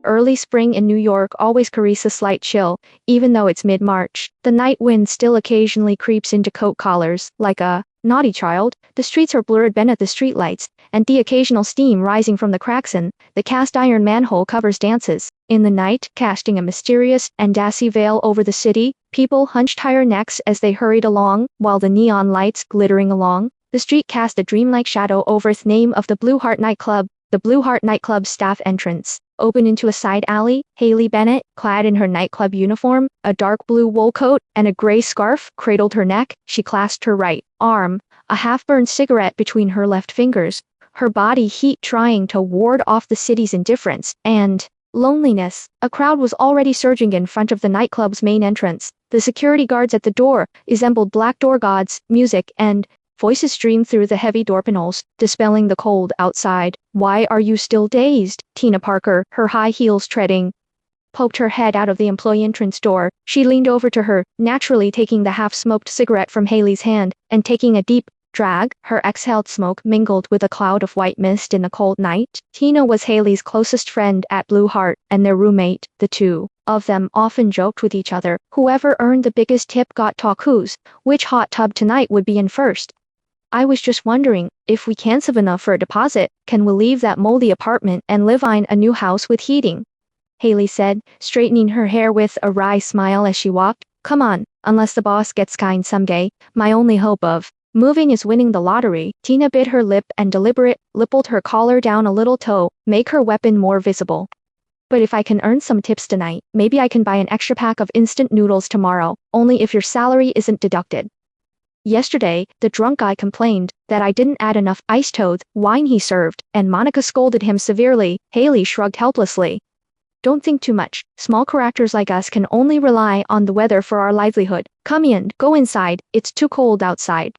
early spring in New York always carries a slight chill, even though it's mid-March. The night wind still occasionally creeps into coat collars, like a naughty child. The streets are blurred beneath the streetlights, and the occasional steam rising from the cracks in the cast-iron manhole covers dances. In the night, casting a mysterious and dazzling veil over the city, people hunched higher necks as they hurried along, while the neon lights glittering along the street cast a dreamlike shadow over the name of the Blue Heart nightclub. The Blue Heart nightclub's staff entrance opened into a side alley. Haley Bennett, clad in her nightclub uniform, a dark blue wool coat, and a gray scarf, cradled her neck. She clasped her right arm, a half-burned cigarette between her left fingers, her body heat trying to ward off the city's indifference and loneliness. A crowd was already surging in front of the nightclub's main entrance. The security guards at the door resembled black door gods. Music and voices streamed through the heavy door panels, dispelling the cold outside. "Why are you still dazed?" Tina Parker, her high heels treading, poked her head out of the employee entrance door. She leaned over to her, naturally taking the half-smoked cigarette from Haley's hand, and taking a deep drag. Her exhaled smoke mingled with a cloud of white mist in the cold night. Tina was Haley's closest friend at Blue Heart, and their roommate. The two of them often joked with each other. Whoever earned the biggest tip got tacos. Which hot tub tonight would be in first? "I was just wondering, if we can't save enough for a deposit, can we leave that moldy apartment and live in a new house with heating?" Haley said, straightening her hair with a wry smile as she walked. "Come on, unless the boss gets kind someday. My only hope of moving is winning the lottery." Tina bit her lip and pulled her collar down a little to make her weapon more visible. "But if I can earn some tips tonight, maybe I can buy an extra pack of instant noodles tomorrow, only if your salary isn't deducted. Yesterday, the drunk guy complained that I didn't add enough ice to the wine he served, and Monica scolded him severely." Haley shrugged helplessly. "Don't think too much. Small characters like us can only rely on the weather for our livelihood. Come in, go inside, it's too cold outside."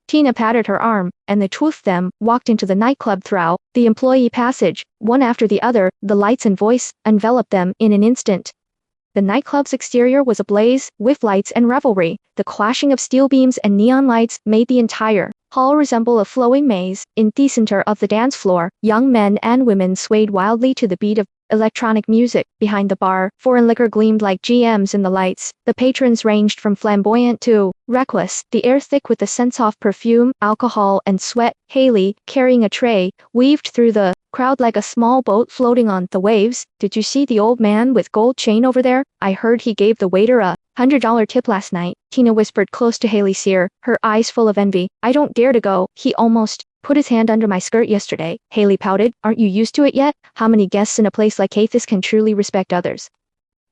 Tina patted her arm, and the two of them walked into the nightclub through the employee passage. One after the other, the lights and voice enveloped them in an instant. The nightclub's exterior was ablaze with lights and revelry. The clashing of steel beams and neon lights made the entire hall resemble a flowing maze. In the center of the dance floor, young men and women swayed wildly to the beat of electronic music. Behind the bar, foreign liquor gleamed like gems in the lights. The patrons ranged from flamboyant to reckless, the air thick with the scents of perfume, alcohol, and sweat. Haley, carrying a tray, weaved through the crowd like a small boat floating on the waves. "Did you see the old man with gold chain over there? I heard he gave the waiter a $100 tip last night." Tina whispered close to Haley's ear, her eyes full of envy. "I don't dare to go. He almost put his hand under my skirt yesterday." Haley pouted. "Aren't you used to it yet? How many guests in a place like this can truly respect others?"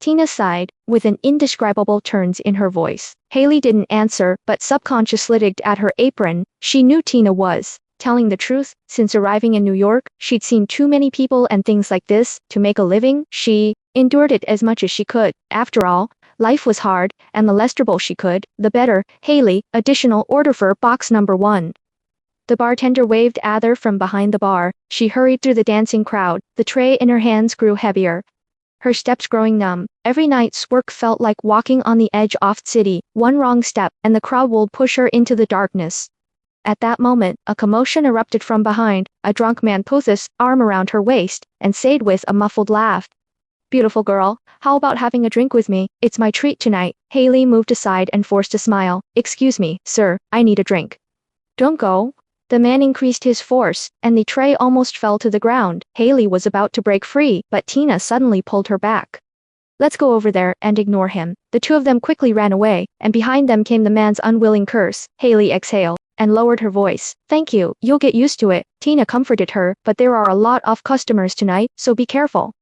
Tina sighed, with an indescribable turns in her voice. Haley didn't answer, but subconsciously digged at her apron. She knew Tina was telling the truth. Since arriving in New York, she'd seen too many people and things like this to make a living. She endured it as much as she could. After all, life was hard, and the less trouble she could, the better. "Haley, additional order for box number 1. The bartender waved at her from behind the bar. She hurried through the dancing crowd. The tray in her hands grew heavier, her steps growing numb. Every night's work felt like walking on the edge of the city. One wrong step, and the crowd would push her into the darkness. At that moment, a commotion erupted from behind. A drunk man put his arm around her waist, and said with a muffled laugh, "Beautiful girl, how about having a drink with me? It's my treat tonight." Haley moved aside and forced a smile. "Excuse me, sir, I need a drink." "Don't go." The man increased his force, and the tray almost fell to the ground. Haley was about to break free, but Tina suddenly pulled her back. "Let's go over there and ignore him." The two of them quickly ran away, and behind them came the man's unwilling curse. Haley exhaled and lowered her voice. "Thank you, you'll get used to it." Tina comforted her, "But there are a lot of customers tonight, so be careful.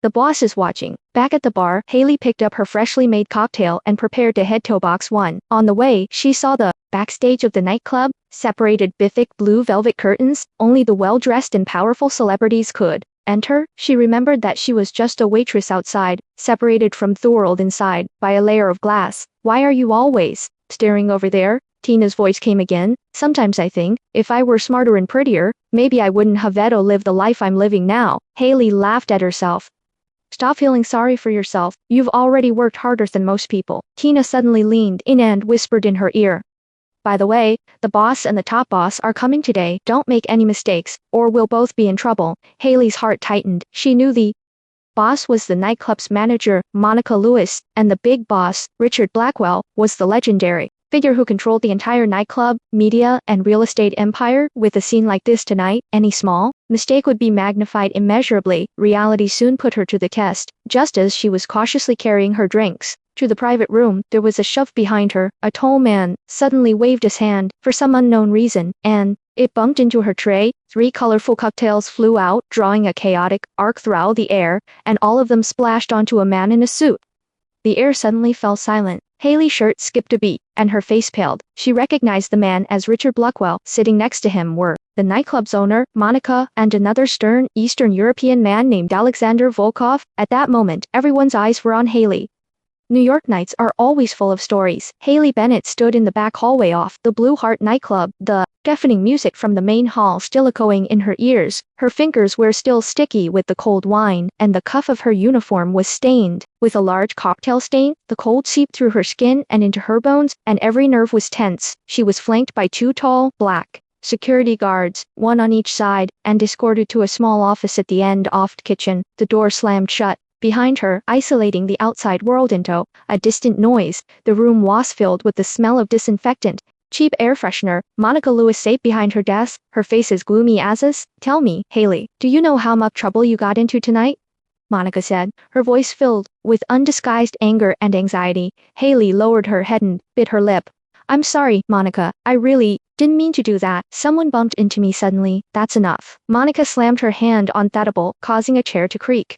The boss is watching." Back at the bar, Haley picked up her freshly made cocktail and prepared to head to box 1. On the way, she saw the backstage of the nightclub, separated by thick blue velvet curtains. Only the well-dressed and powerful celebrities could enter. She remembered that she was just a waitress outside, separated from the world inside by a layer of glass. "Why are you always staring over there?" Tina's voice came again. "Sometimes I think, if I were smarter and prettier, maybe I wouldn't have had to live the life I'm living now." Haley laughed at herself. "Stop feeling sorry for yourself. You've already worked harder than most people." Tina suddenly leaned in and whispered in her ear, "By the way, the boss and the top boss are coming today. Don't make any mistakes, or we'll both be in trouble." Haley's heart tightened. She knew the boss was the nightclub's manager, Monica Lewis, and the big boss, Richard Blackwell, was the legendary figure who controlled the entire nightclub, media, and real estate empire. With a scene like this tonight, any small mistake would be magnified immeasurably. Reality soon put her to the test. Just as she was cautiously carrying her drinks to the private room, there was a shove behind her. A tall man suddenly waved his hand for some unknown reason, and it bumped into her tray. 3 colorful cocktails flew out, drawing a chaotic arc through the air, and all of them splashed onto a man in a suit. The air suddenly fell silent. Haley's shirt skipped a beat, and her face paled. She recognized the man as Richard Blackwell. Sitting next to him were the nightclub's owner, Monica, and another stern Eastern European man named Alexander Volkov. At that moment, everyone's eyes were on Haley. New York nights are always full of stories. Haley Bennett stood in the back hallway off the Blue Heart nightclub, the deafening music from the main hall still echoing in her ears. Her fingers were still sticky with the cold wine, and the cuff of her uniform was stained with a large cocktail stain. The cold seeped through her skin and into her bones, and every nerve was tense. She was flanked by 2 tall, black security guards, 1 on each side, and escorted to a small office at the end of the kitchen. The door slammed shut behind her, isolating the outside world into a distant noise. The room was filled with the smell of disinfectant, cheap air freshener. Monica Lewis sat behind her desk, her face as gloomy as this. Tell me, Haley, do you know how much trouble you got into tonight? Monica said, her voice filled with undisguised anger and anxiety. Haley lowered her head and bit her lip. I'm sorry, Monica, I really didn't mean to do that. Someone bumped into me suddenly. That's enough. Monica slammed her hand on the table, causing a chair to creak.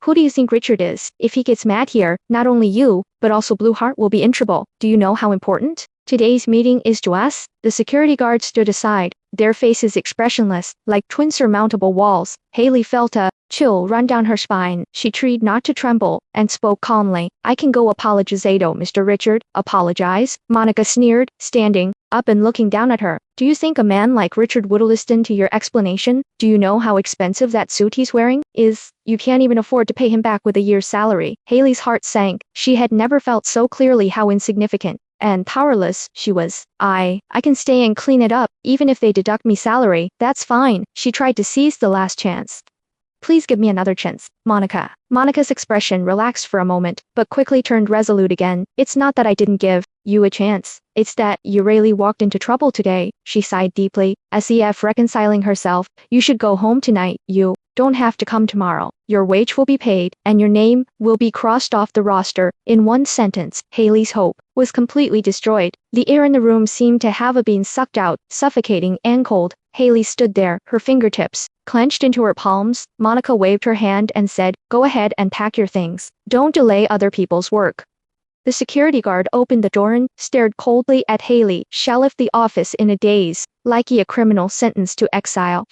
Who do you think Richard is? If he gets mad here, not only you, but also Blue Heart will be in trouble. Do you know how important today's meeting is to us? The security guards stood aside, their faces expressionless, like twin surmountable walls. Haley felt a chill run down her spine. She tried not to tremble, and spoke calmly. I can go apologizado, Mr. Richard. Apologize? Monica sneered, standing up and looking down at her. Do you think a man like Richard would listen to your explanation? Do you know how expensive that suit he's wearing is? You can't even afford to pay him back with a year's salary. Haley's heart sank. She had never felt so clearly how insignificant and powerless she was. I can stay and clean it up, even if they deduct me salary. That's fine. She tried to seize the last chance. Please give me another chance, Monica. Monica's expression relaxed for a moment, but quickly turned resolute again. It's not that I didn't give you a chance. It's that you really walked into trouble today. She sighed deeply, as if reconciling herself. You should go home tonight. You don't have to come tomorrow. Your wage will be paid, and your name will be crossed off the roster. In one sentence, Haley's hope was completely destroyed. The air in the room seemed to have been sucked out, suffocating and cold. Haley stood there, her fingertips clenched into her palms. Monica waved her hand and said, Go ahead and pack your things. Don't delay other people's work. The security guard opened the door and stared coldly at Haley. She left the office in a daze, like a criminal sentenced to exile.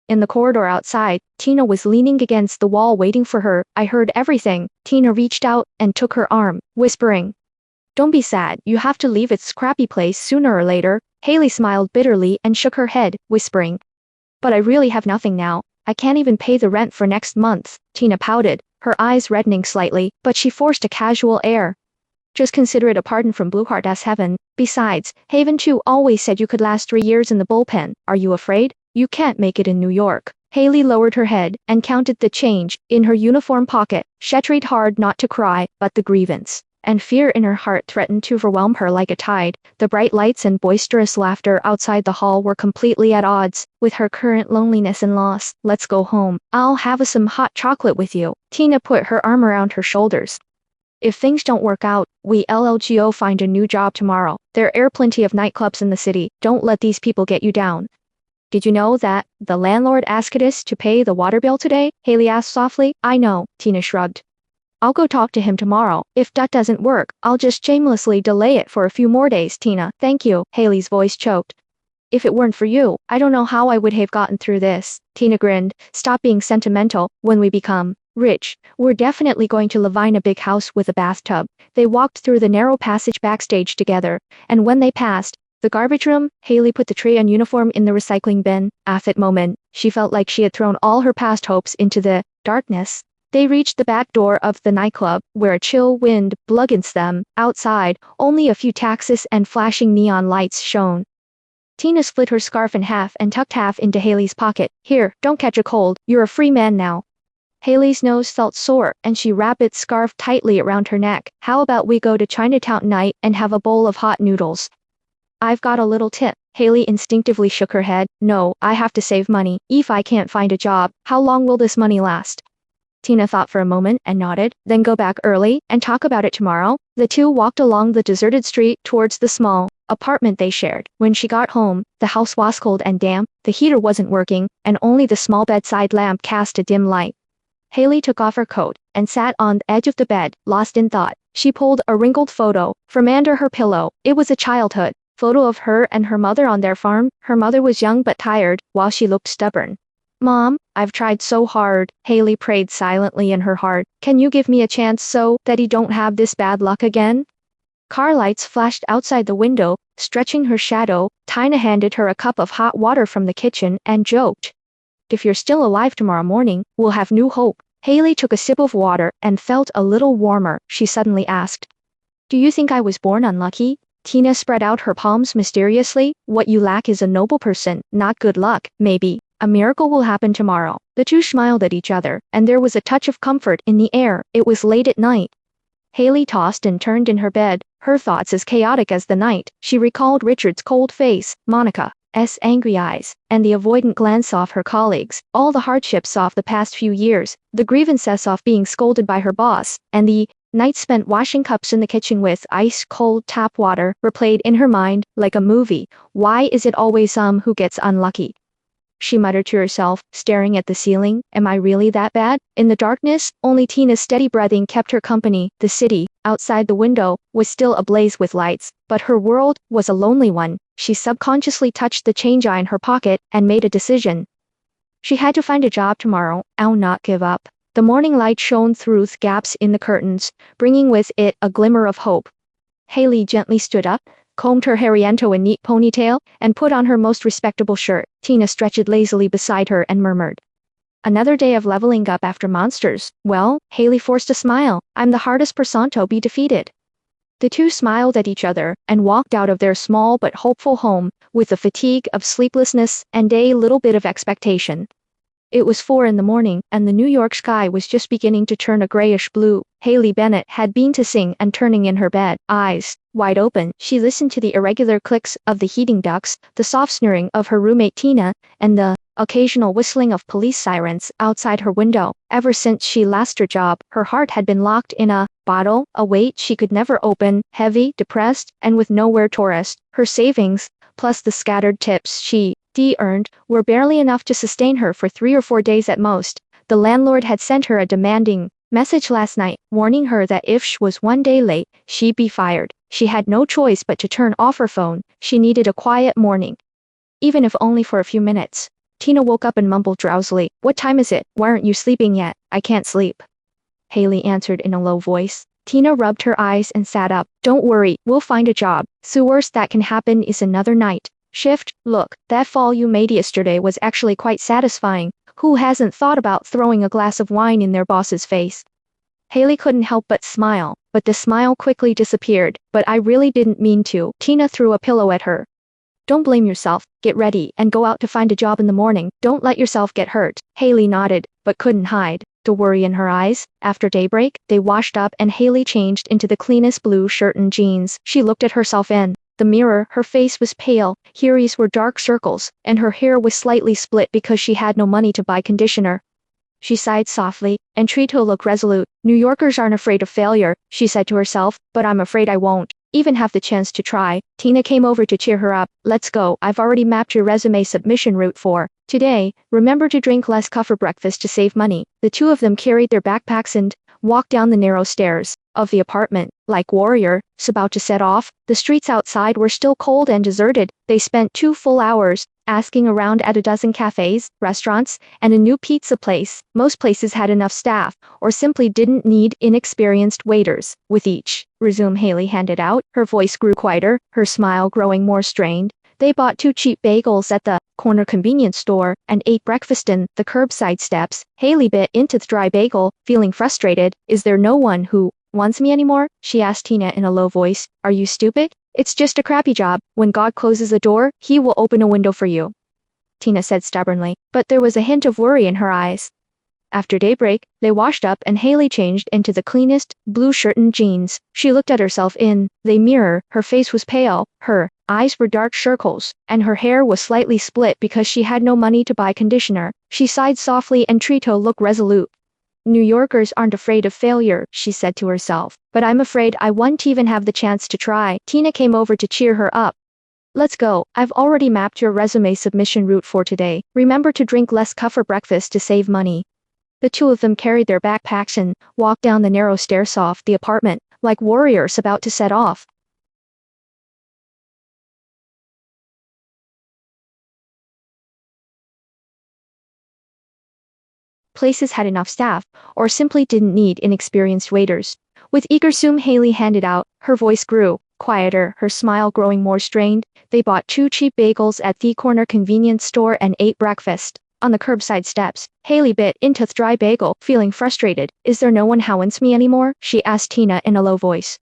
In the corridor outside, Tina was leaning against the wall waiting for her. I heard everything. Tina reached out and took her arm, whispering, Don't be sad. You have to leave its scrappy place sooner or later. Haley smiled bitterly and shook her head, whispering, But I really have nothing now. I can't even pay the rent for next month. Tina pouted, her eyes reddening slightly, but she forced a casual air. Just consider it a pardon from Blue Heart as heaven. Besides, Haven 2 always said you could last 3 years in the bullpen. Are you afraid? You can't make it in New York. Haley lowered her head and counted the change in her uniform pocket. She tried hard not to cry, but the grievance and fear in her heart threatened to overwhelm her like a tide. The bright lights and boisterous laughter outside the hall were completely at odds with her current loneliness and loss. Let's go home. I'll have some hot chocolate with you. Tina put her arm around her shoulders. If things don't work out, we'll find a new job tomorrow. There are plenty of nightclubs in the city. Don't let these people get you down. Did you know that the landlord asked us to pay the water bill today? Haley asked softly. I know, Tina shrugged. I'll go talk to him tomorrow. If that doesn't work, I'll just shamelessly delay it for a few more days. Tina, thank you. Haley's voice choked. If it weren't for you, I don't know how I would have gotten through this. Tina grinned. Stop being sentimental. When we become rich, we're definitely going to live in a big house with a bathtub. They walked through the narrow passage backstage together, and when they passed the garbage room, Haley put the tray and uniform in the recycling bin. At that moment, she felt like she had thrown all her past hopes into the darkness. They reached the back door of the nightclub, where a chill wind blew against them. Outside, only a few taxis and flashing neon lights shone. Tina split her scarf in half and tucked half into Haley's pocket. Here, don't catch a cold. You're a free man now. Haley's nose felt sore, and she wrapped its scarf tightly around her neck. How about we go to Chinatown tonight and have a bowl of hot noodles? I've got a little tip. Haley instinctively shook her head. No, I have to save money. If I can't find a job, how long will this money last? Tina thought for a moment and nodded. Then go back early and talk about it tomorrow. The two walked along the deserted street towards the small apartment they shared. When she got home, the house was cold and damp, the heater wasn't working, and only the small bedside lamp cast a dim light. Haley took off her coat and sat on the edge of the bed, lost in thought. She pulled a wrinkled photo from under her pillow. It was a childhood photo of her and her mother on their farm. Her mother was young but tired, while she looked stubborn. Mom, I've tried so hard, Haley prayed silently in her heart. Can you give me a chance so that he don't have this bad luck again? Car lights flashed outside the window, stretching her shadow. Tina handed her a cup of hot water from the kitchen and joked. If you're still alive tomorrow morning, we'll have new hope. Haley took a sip of water and felt a little warmer. She suddenly asked, do you think I was born unlucky? Tina spread out her palms mysteriously. What you lack is a noble person, not good luck. Maybe a miracle will happen tomorrow. The two smiled at each other, and there was a touch of comfort in the air. It was late at night. Haley tossed and turned in her bed, her thoughts as chaotic as the night. She recalled Richard's cold face, Monica's angry eyes, and the avoidant glance off her colleagues, all the hardships of the past few years, the grievances of being scolded by her boss, and the nights spent washing cups in the kitchen with ice-cold tap water replayed in her mind like a movie. Why is it always who gets unlucky? She muttered to herself, staring at the ceiling. Am I really that bad? In the darkness, only Tina's steady breathing kept her company. The city, outside the window, was still ablaze with lights, but her world was a lonely one. She subconsciously touched the change in her pocket and made a decision. She had to find a job tomorrow, and not give up. The morning light shone through the gaps in the curtains, bringing with it a glimmer of hope. Haley gently stood up, combed her hair into a neat ponytail, and put on her most respectable shirt. Tina stretched lazily beside her and murmured, another day of leveling up after monsters. Well, Haley forced a smile. I'm the hardest person to be defeated. The two smiled at each other and walked out of their small but hopeful home, with the fatigue of sleeplessness and a little bit of expectation. It was 4 a.m, and the New York sky was just beginning to turn a grayish blue. Haley Bennett had been to sing, and turning in her bed, eyes wide open, she listened to the irregular clicks of the heating ducts, the soft snoring of her roommate Tina, and the occasional whistling of police sirens outside her window. Ever since she lost her job, her heart had been locked in a bottle, a weight she could never open, heavy, depressed, and with nowhere to rest. Her savings, plus the scattered tips she earned, were barely enough to sustain her for 3 or 4 days at most. The landlord had sent her a demanding message last night, warning her that if she was 1 day late, she'd be fired. She had no choice but to turn off her phone. She needed a quiet morning, even if only for a few minutes. Tina woke up and mumbled drowsily, what time is it? Why aren't you sleeping yet? I can't sleep. Haley answered in a low voice. Tina rubbed her eyes and sat up. Don't worry, we'll find a job. The worst that can happen is another night shift. Look, that fall you made yesterday was actually quite satisfying. Who hasn't thought about throwing a glass of wine in their boss's face? Haley couldn't help but smile, but the smile quickly disappeared. But I really didn't mean to. Tina threw a pillow at her. Don't blame yourself. Get ready and go out to find a job in the morning. Don't let yourself get hurt. Haley nodded, but couldn't hide the worry in her eyes. After daybreak, they washed up and Haley changed into the cleanest blue shirt and jeans. She looked at herself in the mirror. Her face was pale, her eyes were dark circles, and her hair was slightly split because she had no money to buy conditioner. She sighed softly and tried to look resolute. New Yorkers aren't afraid of failure, she said to herself, but I'm afraid I won't even have the chance to try. Tina came over to cheer her up. Let's go. I've already mapped your resume submission route for today. Remember to drink less coffee for breakfast to save money. The two of them carried their backpacks and walked down the narrow stairs of the apartment. Like warriors about to set off, the streets outside were still cold and deserted. They spent 2 full hours asking around at a dozen cafes, restaurants, and a new pizza place. Most places had enough staff, or simply didn't need inexperienced waiters. With each resume Haley handed out, her voice grew quieter, her smile growing more strained. They bought 2 cheap bagels at the corner convenience store and ate breakfast in the curbside steps. Haley bit into the dry bagel, feeling frustrated. Is there no one who wants me anymore? She asked Tina in a low voice. Are you stupid? It's just a crappy job. When God closes a door, he will open a window for you, Tina said stubbornly, but there was a hint of worry in her eyes. After daybreak, they washed up and Haley changed into the cleanest, blue shirt and jeans. She looked at herself in the mirror. Her face was pale, her eyes were dark circles, and her hair was slightly split because she had no money to buy conditioner. She sighed softly and tried to look resolute. New Yorkers aren't afraid of failure, she said to herself, but I'm afraid I won't even have the chance to try. Tina came over to cheer her up. Let's go. I've already mapped your resume submission route for today. Remember to drink less coffee for breakfast to save money. The two of them carried their backpacks and walked down the narrow stairs off the apartment, like warriors about to set off. Places had enough staff, or simply didn't need inexperienced waiters. With eager zoom Haley handed out, her voice grew quieter, her smile growing more strained. They bought 2 cheap bagels at the corner convenience store and ate breakfast. On the curbside steps, Haley bit into the dry bagel, feeling frustrated. Is there no one who wants me anymore? She asked Tina in a low voice.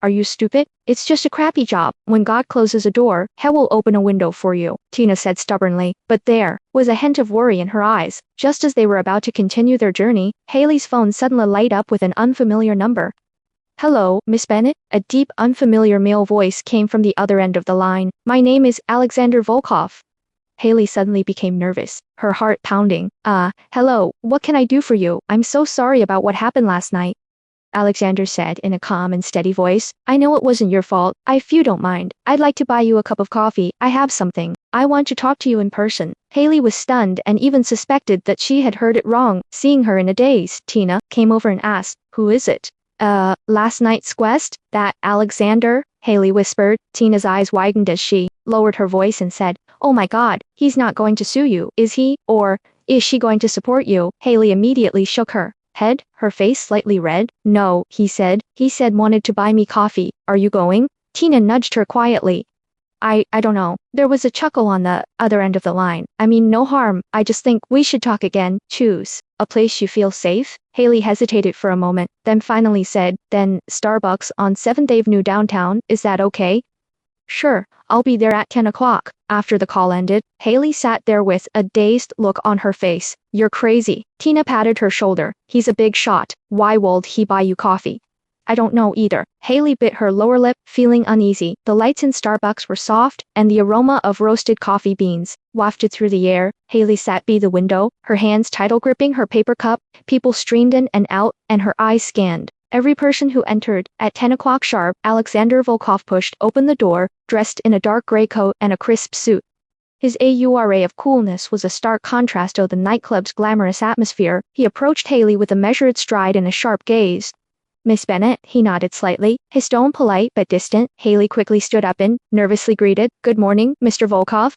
Are you stupid? It's just a crappy job. When God closes a door, Hell will open a window for you, Tina said stubbornly, but there was a hint of worry in her eyes. Just as they were about to continue their journey, Haley's phone suddenly lighted up with an unfamiliar number. Hello, Miss Bennett? A deep, unfamiliar male voice came from the other end of the line. My name is Alexander Volkov. Haley suddenly became nervous, her heart pounding. Hello, what can I do for you? I'm so sorry about what happened last night. Alexander said in a calm and steady voice. I know it wasn't your fault. If you don't mind, I'd like to buy you a cup of coffee. I have something. I want to talk to you in person. Haley was stunned and even suspected that she had heard it wrong. Seeing her in a daze, Tina came over and asked, who is it? Last night's guest? That Alexander? Haley whispered. Tina's eyes widened as she lowered her voice and said, oh my God, he's not going to sue you, is he? Or is she going to support you? Haley immediately shook her head, her face slightly red. No, he said wanted to buy me coffee. Are you going? Tina nudged her quietly. I don't know. There was a chuckle on the other end of the line. I mean, no harm. I just think we should talk again. Choose a place you feel safe. Haley hesitated for a moment, then finally said, then Starbucks on 7th Avenue downtown. Is that okay? Sure, I'll be there at 10 o'clock. After the call ended, Haley sat there with a dazed look on her face. You're crazy. Tina patted her shoulder. He's a big shot. Why would he buy you coffee? I don't know either. Haley bit her lower lip, feeling uneasy. The lights in Starbucks were soft, and the aroma of roasted coffee beans wafted through the air. Haley sat by the window, her hands tight gripping her paper cup. People streamed in and out, and her eyes scanned every person who entered. At 10 o'clock sharp, Alexander Volkov pushed open the door, dressed in a dark gray coat and a crisp suit. His aura of coolness was a stark contrast to the nightclub's glamorous atmosphere. He approached Haley with a measured stride and a sharp gaze. Miss Bennett, he nodded slightly, his tone polite but distant. Haley quickly stood up and nervously greeted, Good morning, Mr. Volkov.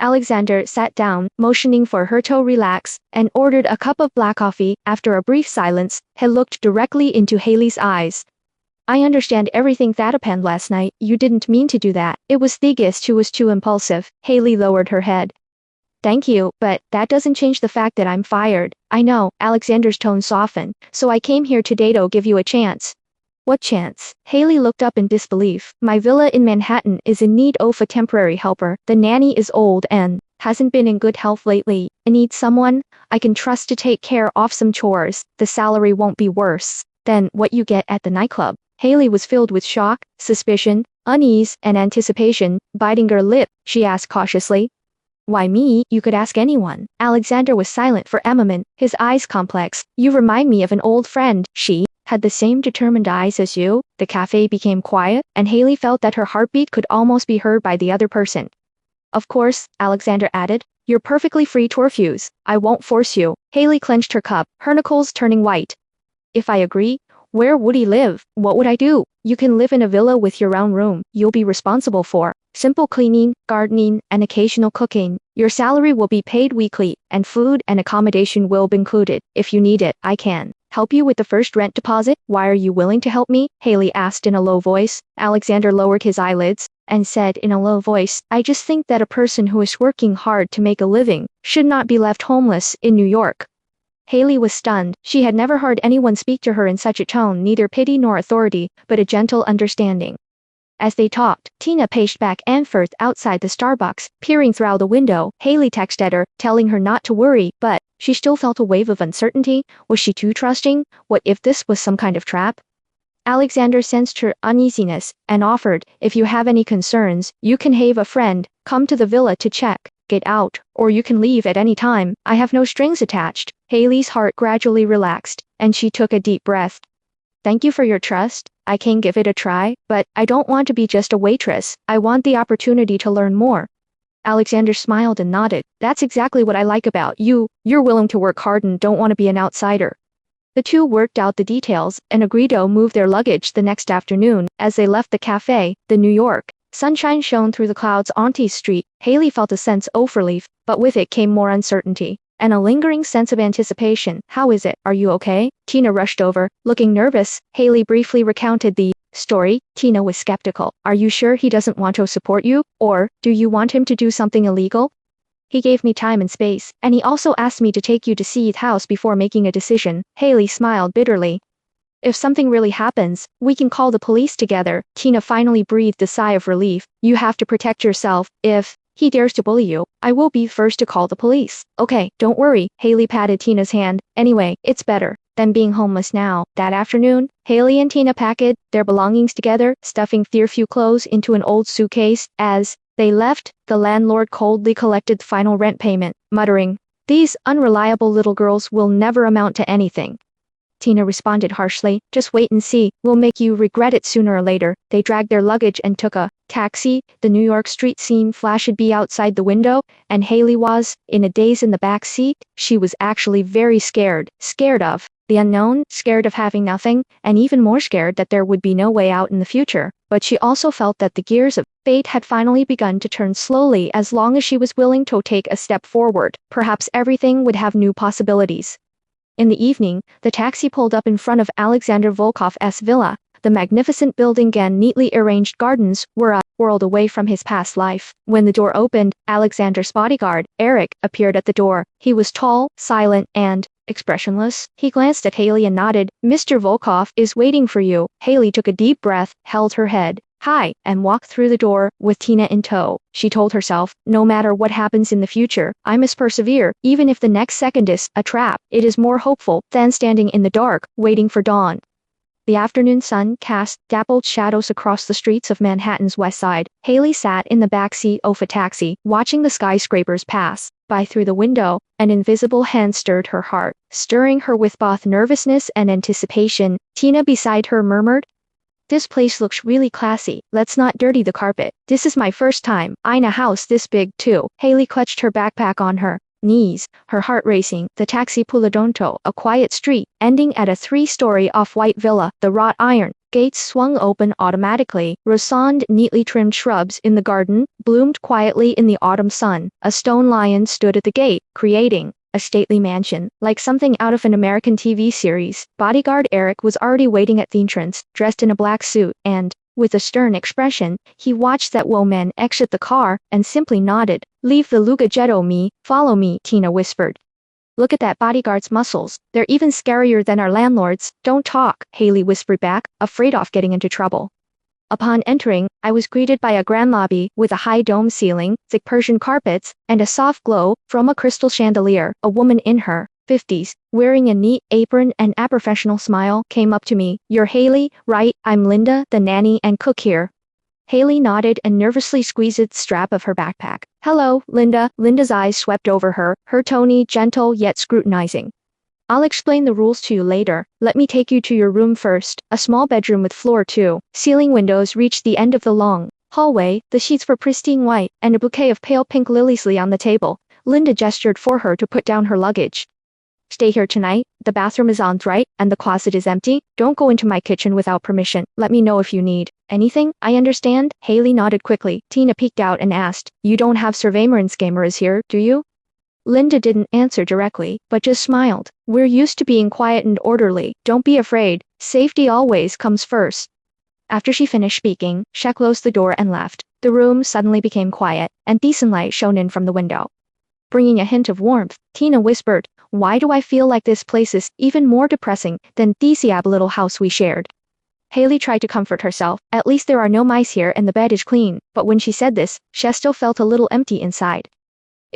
Alexander sat down, motioning for her to relax, and ordered a cup of black coffee. After a brief silence, he looked directly into Haley's eyes. I understand everything that happened last night. You didn't mean to do that. It was the guest who was too impulsive. Haley lowered her head. Thank you, but that doesn't change the fact that I'm fired. I know, Alexander's tone softened, so I came here today to give you a chance. What chance? Haley looked up in disbelief. My villa in Manhattan is in need of a temporary helper. The nanny is old and hasn't been in good health lately. I need someone I can trust to take care of some chores. The salary won't be worse than what you get at the nightclub. Haley was filled with shock, suspicion, unease, and anticipation. Biting her lip, she asked cautiously, Why me? You could ask anyone. Alexander was silent for a moment, his eyes complex. You remind me of an old friend. She had the same determined eyes as you. The cafe became quiet, and Haley felt that her heartbeat could almost be heard by the other person. Of course, Alexander added, you're perfectly free to refuse. I won't force you. Haley clenched her cup, her knuckles turning white. If I agree, where would he live? What would I do? You can live in a villa with your own room. You'll be responsible for simple cleaning, gardening, and occasional cooking. Your salary will be paid weekly, and food and accommodation will be included. If you need it, I can help you with the first rent deposit. Why are you willing to help me? Haley asked in a low voice. Alexander lowered his eyelids and said in a low voice, I just think that a person who is working hard to make a living should not be left homeless in New York. Haley was stunned. She had never heard anyone speak to her in such a tone, neither pity nor authority, but a gentle understanding. As they talked, Tina paced back and forth outside the Starbucks, peering through the window. Haley texted her, telling her not to worry, but She still felt a wave of uncertainty. Was she too trusting? What if this was some kind of trap? Alexander sensed her uneasiness and offered, if you have any concerns, you can have a friend come to the villa to check. Get out, or you can leave at any time. I have no strings attached. Haley's heart gradually relaxed, and she took a deep breath. Thank you for your trust. I can give it a try, but I don't want to be just a waitress. I want the opportunity to learn more. Alexander smiled and nodded. That's exactly what I like about you. You're willing to work hard and don't want to be an outsider. The two worked out the details and agreed to move their luggage the next afternoon. As they left the cafe, the New York sunshine shone through the clouds onto street. Haley felt a sense of relief, but with it came more uncertainty and a lingering sense of anticipation. How is it? Are you okay? Tina rushed over, looking nervous. Haley briefly recounted the story. Tina was skeptical. Are you sure he doesn't want to support you? Or do you want him to do something illegal? He gave me time and space, and he also asked me to take you to see his house before making a decision. Haley smiled bitterly. If something really happens, we can call the police together. Tina finally breathed a sigh of relief. You have to protect yourself. If he dares to bully you, I will be first to call the police. Okay, don't worry. Haley patted Tina's hand. Anyway, it's better than being homeless now. That afternoon, Haley and Tina packed their belongings together, stuffing their few clothes into an old suitcase. As they left, the landlord coldly collected the final rent payment, muttering, "These unreliable little girls will never amount to anything." Tina responded harshly, "Just wait and see, we'll make you regret it sooner or later." They dragged their luggage and took a taxi. The New York street scene flashed be outside the window, and Haley was, in a daze in the back seat. She was actually very scared. Scared of the unknown, scared of having nothing, and even more scared that there would be no way out in the future. But she also felt that the gears of fate had finally begun to turn slowly. As long as she was willing to take a step forward, perhaps everything would have new possibilities. In the evening, the taxi pulled up in front of Alexander Volkov's villa. The magnificent building and neatly arranged gardens were a world away from his past life. When the door opened, Alexander's bodyguard, Eric, appeared at the door. He was tall, silent, and expressionless. He glanced at Haley and nodded. "Mr. Volkov is waiting for you." Haley took a deep breath, held her head high, and walked through the door, with Tina in tow. She told herself, no matter what happens in the future, I must persevere, even if the next second is a trap. It is more hopeful than standing in the dark, waiting for dawn. The afternoon sun cast dappled shadows across the streets of Manhattan's West Side. Haley sat in the backseat of a taxi, watching the skyscrapers pass by through the window. An invisible hand stirred her heart, stirring her with both nervousness and anticipation. Tina beside her murmured, "This place looks really classy. Let's not dirty the carpet. This is my first time in a house this big too." Haley clutched her backpack on her knees, her heart racing. The taxi pulled onto a quiet street, ending at a three-story off-white villa. The wrought iron gates swung open automatically. Rosand neatly trimmed shrubs in the garden bloomed quietly in the autumn sun. A stone lion stood at the gate, creating a stately mansion, like something out of an American TV series. Bodyguard Eric was already waiting at the entrance, dressed in a black suit, and, with a stern expression, he watched that woman exit the car, and simply nodded. "Leave the luggage me, follow me," Tina whispered. "Look at that bodyguard's muscles. They're even scarier than our landlords." "Don't talk," Haley whispered back, afraid of getting into trouble. Upon entering, I was greeted by a grand lobby with a high dome ceiling, thick Persian carpets, and a soft glow from a crystal chandelier. A woman in her 50s, wearing a neat apron and a professional smile, came up to me. "You're Haley, right? I'm Linda, the nanny and cook here." Haley nodded and nervously squeezed the strap of her backpack. "Hello, Linda." Linda's eyes swept over her, her tone gentle yet scrutinizing. "I'll explain the rules to you later. Let me take you to your room first." A small bedroom with floor to ceiling windows reached the end of the long hallway. The sheets were pristine white, and a bouquet of pale pink lilies lay on the table. Linda gestured for her to put down her luggage. "Stay here tonight. The bathroom is on the right, and the closet is empty. Don't go into my kitchen without permission. Let me know if you need anything." "I understand." Haley nodded quickly. Tina peeked out and asked, "You don't have surveillance cameras here, do you?" Linda didn't answer directly, but just smiled. "We're used to being quiet and orderly. Don't be afraid. Safety always comes first." After she finished speaking, she closed the door and left. The room suddenly became quiet, and decent light shone in from the window. Bringing a hint of warmth, Tina whispered, "Why do I feel like this place is even more depressing than the little house we shared?" Haley tried to comfort herself. "At least there are no mice here and the bed is clean." But when she said this, she still felt a little empty inside.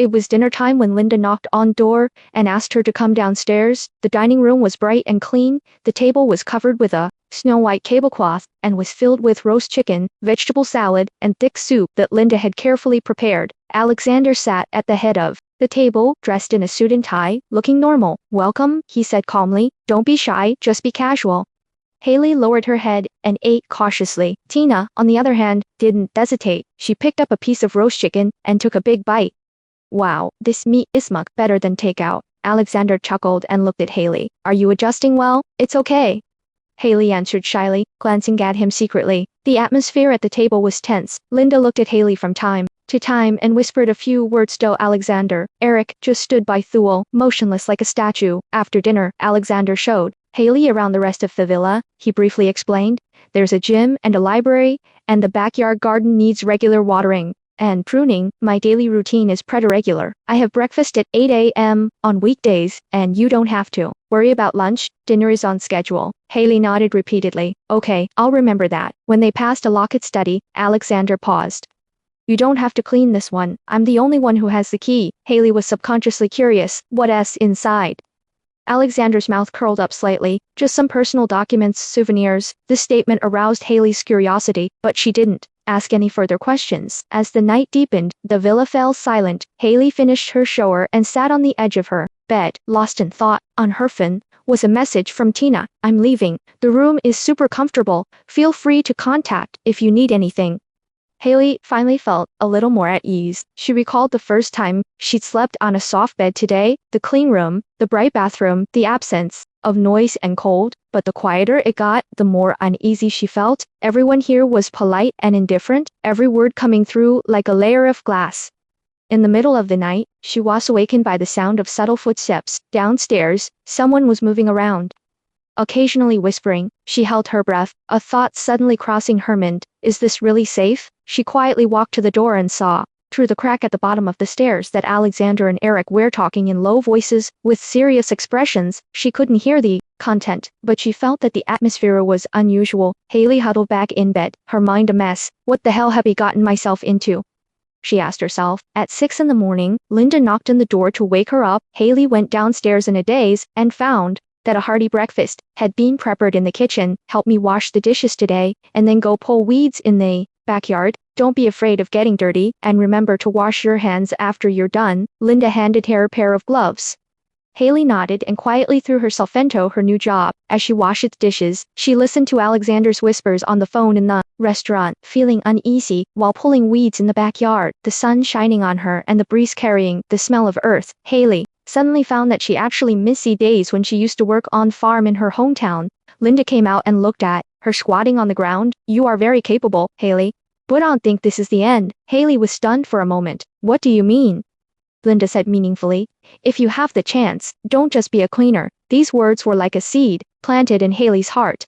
It was dinner time when Linda knocked on the door and asked her to come downstairs. The dining room was bright and clean, the table was covered with a snow-white tablecloth, and was filled with roast chicken, vegetable salad, and thick soup that Linda had carefully prepared. Alexander sat at the head of the table, dressed in a suit and tie, looking normal. "Welcome," he said calmly. "Don't be shy, just be casual." Haley lowered her head and ate cautiously. Tina, on the other hand, didn't hesitate. She picked up a piece of roast chicken and took a big bite. "Wow, this meat is much better than takeout." Alexander chuckled and looked at Haley. "Are you adjusting well?" "It's okay," Haley answered shyly, glancing at him secretly. The atmosphere at the table was tense. Linda looked at Haley from time to time and whispered a few words to Alexander. Eric just stood by Thule, motionless like a statue. After dinner, Alexander showed Haley around the rest of the villa. He briefly explained, "There's a gym and a library, and the backyard garden needs regular watering and pruning. My daily routine is pretty regular. I have breakfast at 8 a.m. on weekdays, and you don't have to worry about lunch. Dinner is on schedule." Haley nodded repeatedly. "Okay, I'll remember that." When they passed a locked study, Alexander paused. "You don't have to clean this one. I'm the only one who has the key." Haley was subconsciously curious. What's inside? Alexander's mouth curled up slightly. "Just some personal documents, souvenirs." This statement aroused Haley's curiosity, but she didn't ask any further questions. As the night deepened, the villa fell silent. Haley finished her shower and sat on the edge of her bed, lost in thought. On her phone was a message from Tina. "I'm leaving. The room is super comfortable. Feel free to contact if you need anything." Haley finally felt a little more at ease. She recalled the first time she'd slept on a soft bed today, the clean room, the bright bathroom, the absence of noise and cold, but the quieter it got, the more uneasy she felt. Everyone here was polite and indifferent, every word coming through like a layer of glass. In the middle of the night, she was awakened by the sound of subtle footsteps. Downstairs, someone was moving around, occasionally whispering. She held her breath, a thought suddenly crossing her mind. Is this really safe? She quietly walked to the door and saw, through the crack at the bottom of the stairs, that Alexander and Eric were talking in low voices, with serious expressions. She couldn't hear the content, but she felt that the atmosphere was unusual. Haley huddled back in bed, her mind a mess. What the hell have I gotten myself into? She asked herself. At 6 in the morning, Linda knocked on the door to wake her up. Haley went downstairs in a daze and found that a hearty breakfast had been prepared in the kitchen. "Help me wash the dishes today, and then go pull weeds in the backyard. Don't be afraid of getting dirty, and remember to wash your hands after you're done." Linda handed her a pair of gloves. Haley nodded and quietly threw herself into her new job. As she washed the dishes, she listened to Alexander's whispers on the phone in the restaurant, feeling uneasy while pulling weeds in the backyard, the sun shining on her and the breeze carrying the smell of earth. Haley suddenly found that she actually missed the days when she used to work on farm in her hometown. Linda came out and looked at her squatting on the ground. "You are very capable, Haley. But I don't think this is the end." Haley was stunned for a moment. "What do you mean?" Linda said meaningfully. "If you have the chance, don't just be a cleaner." These words were like a seed planted in Haley's heart.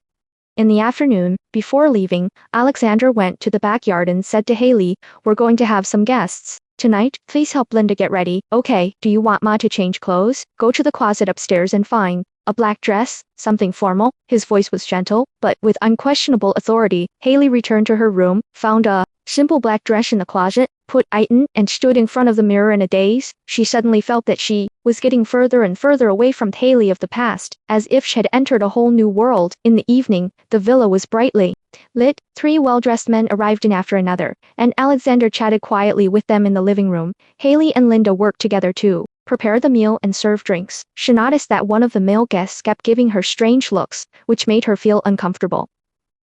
In the afternoon, before leaving, Alexander went to the backyard and said to Haley, "We're going to have some guests tonight. Please help Linda get ready." "Okay, do you want Ma to change clothes?" "Go to the closet upstairs and find a black dress, something formal." His voice was gentle, but with unquestionable authority. Haley returned to her room, found a simple black dress in the closet, put it in, and stood in front of the mirror in a daze. She suddenly felt that she was getting further and further away from Haley of the past, as if she had entered a whole new world. In the evening, the villa was brightly lit. 3 well-dressed men arrived in after another, and Alexander chatted quietly with them in the living room. Haley and Linda worked together to prepare the meal and serve drinks. She noticed that one of the male guests kept giving her strange looks, which made her feel uncomfortable.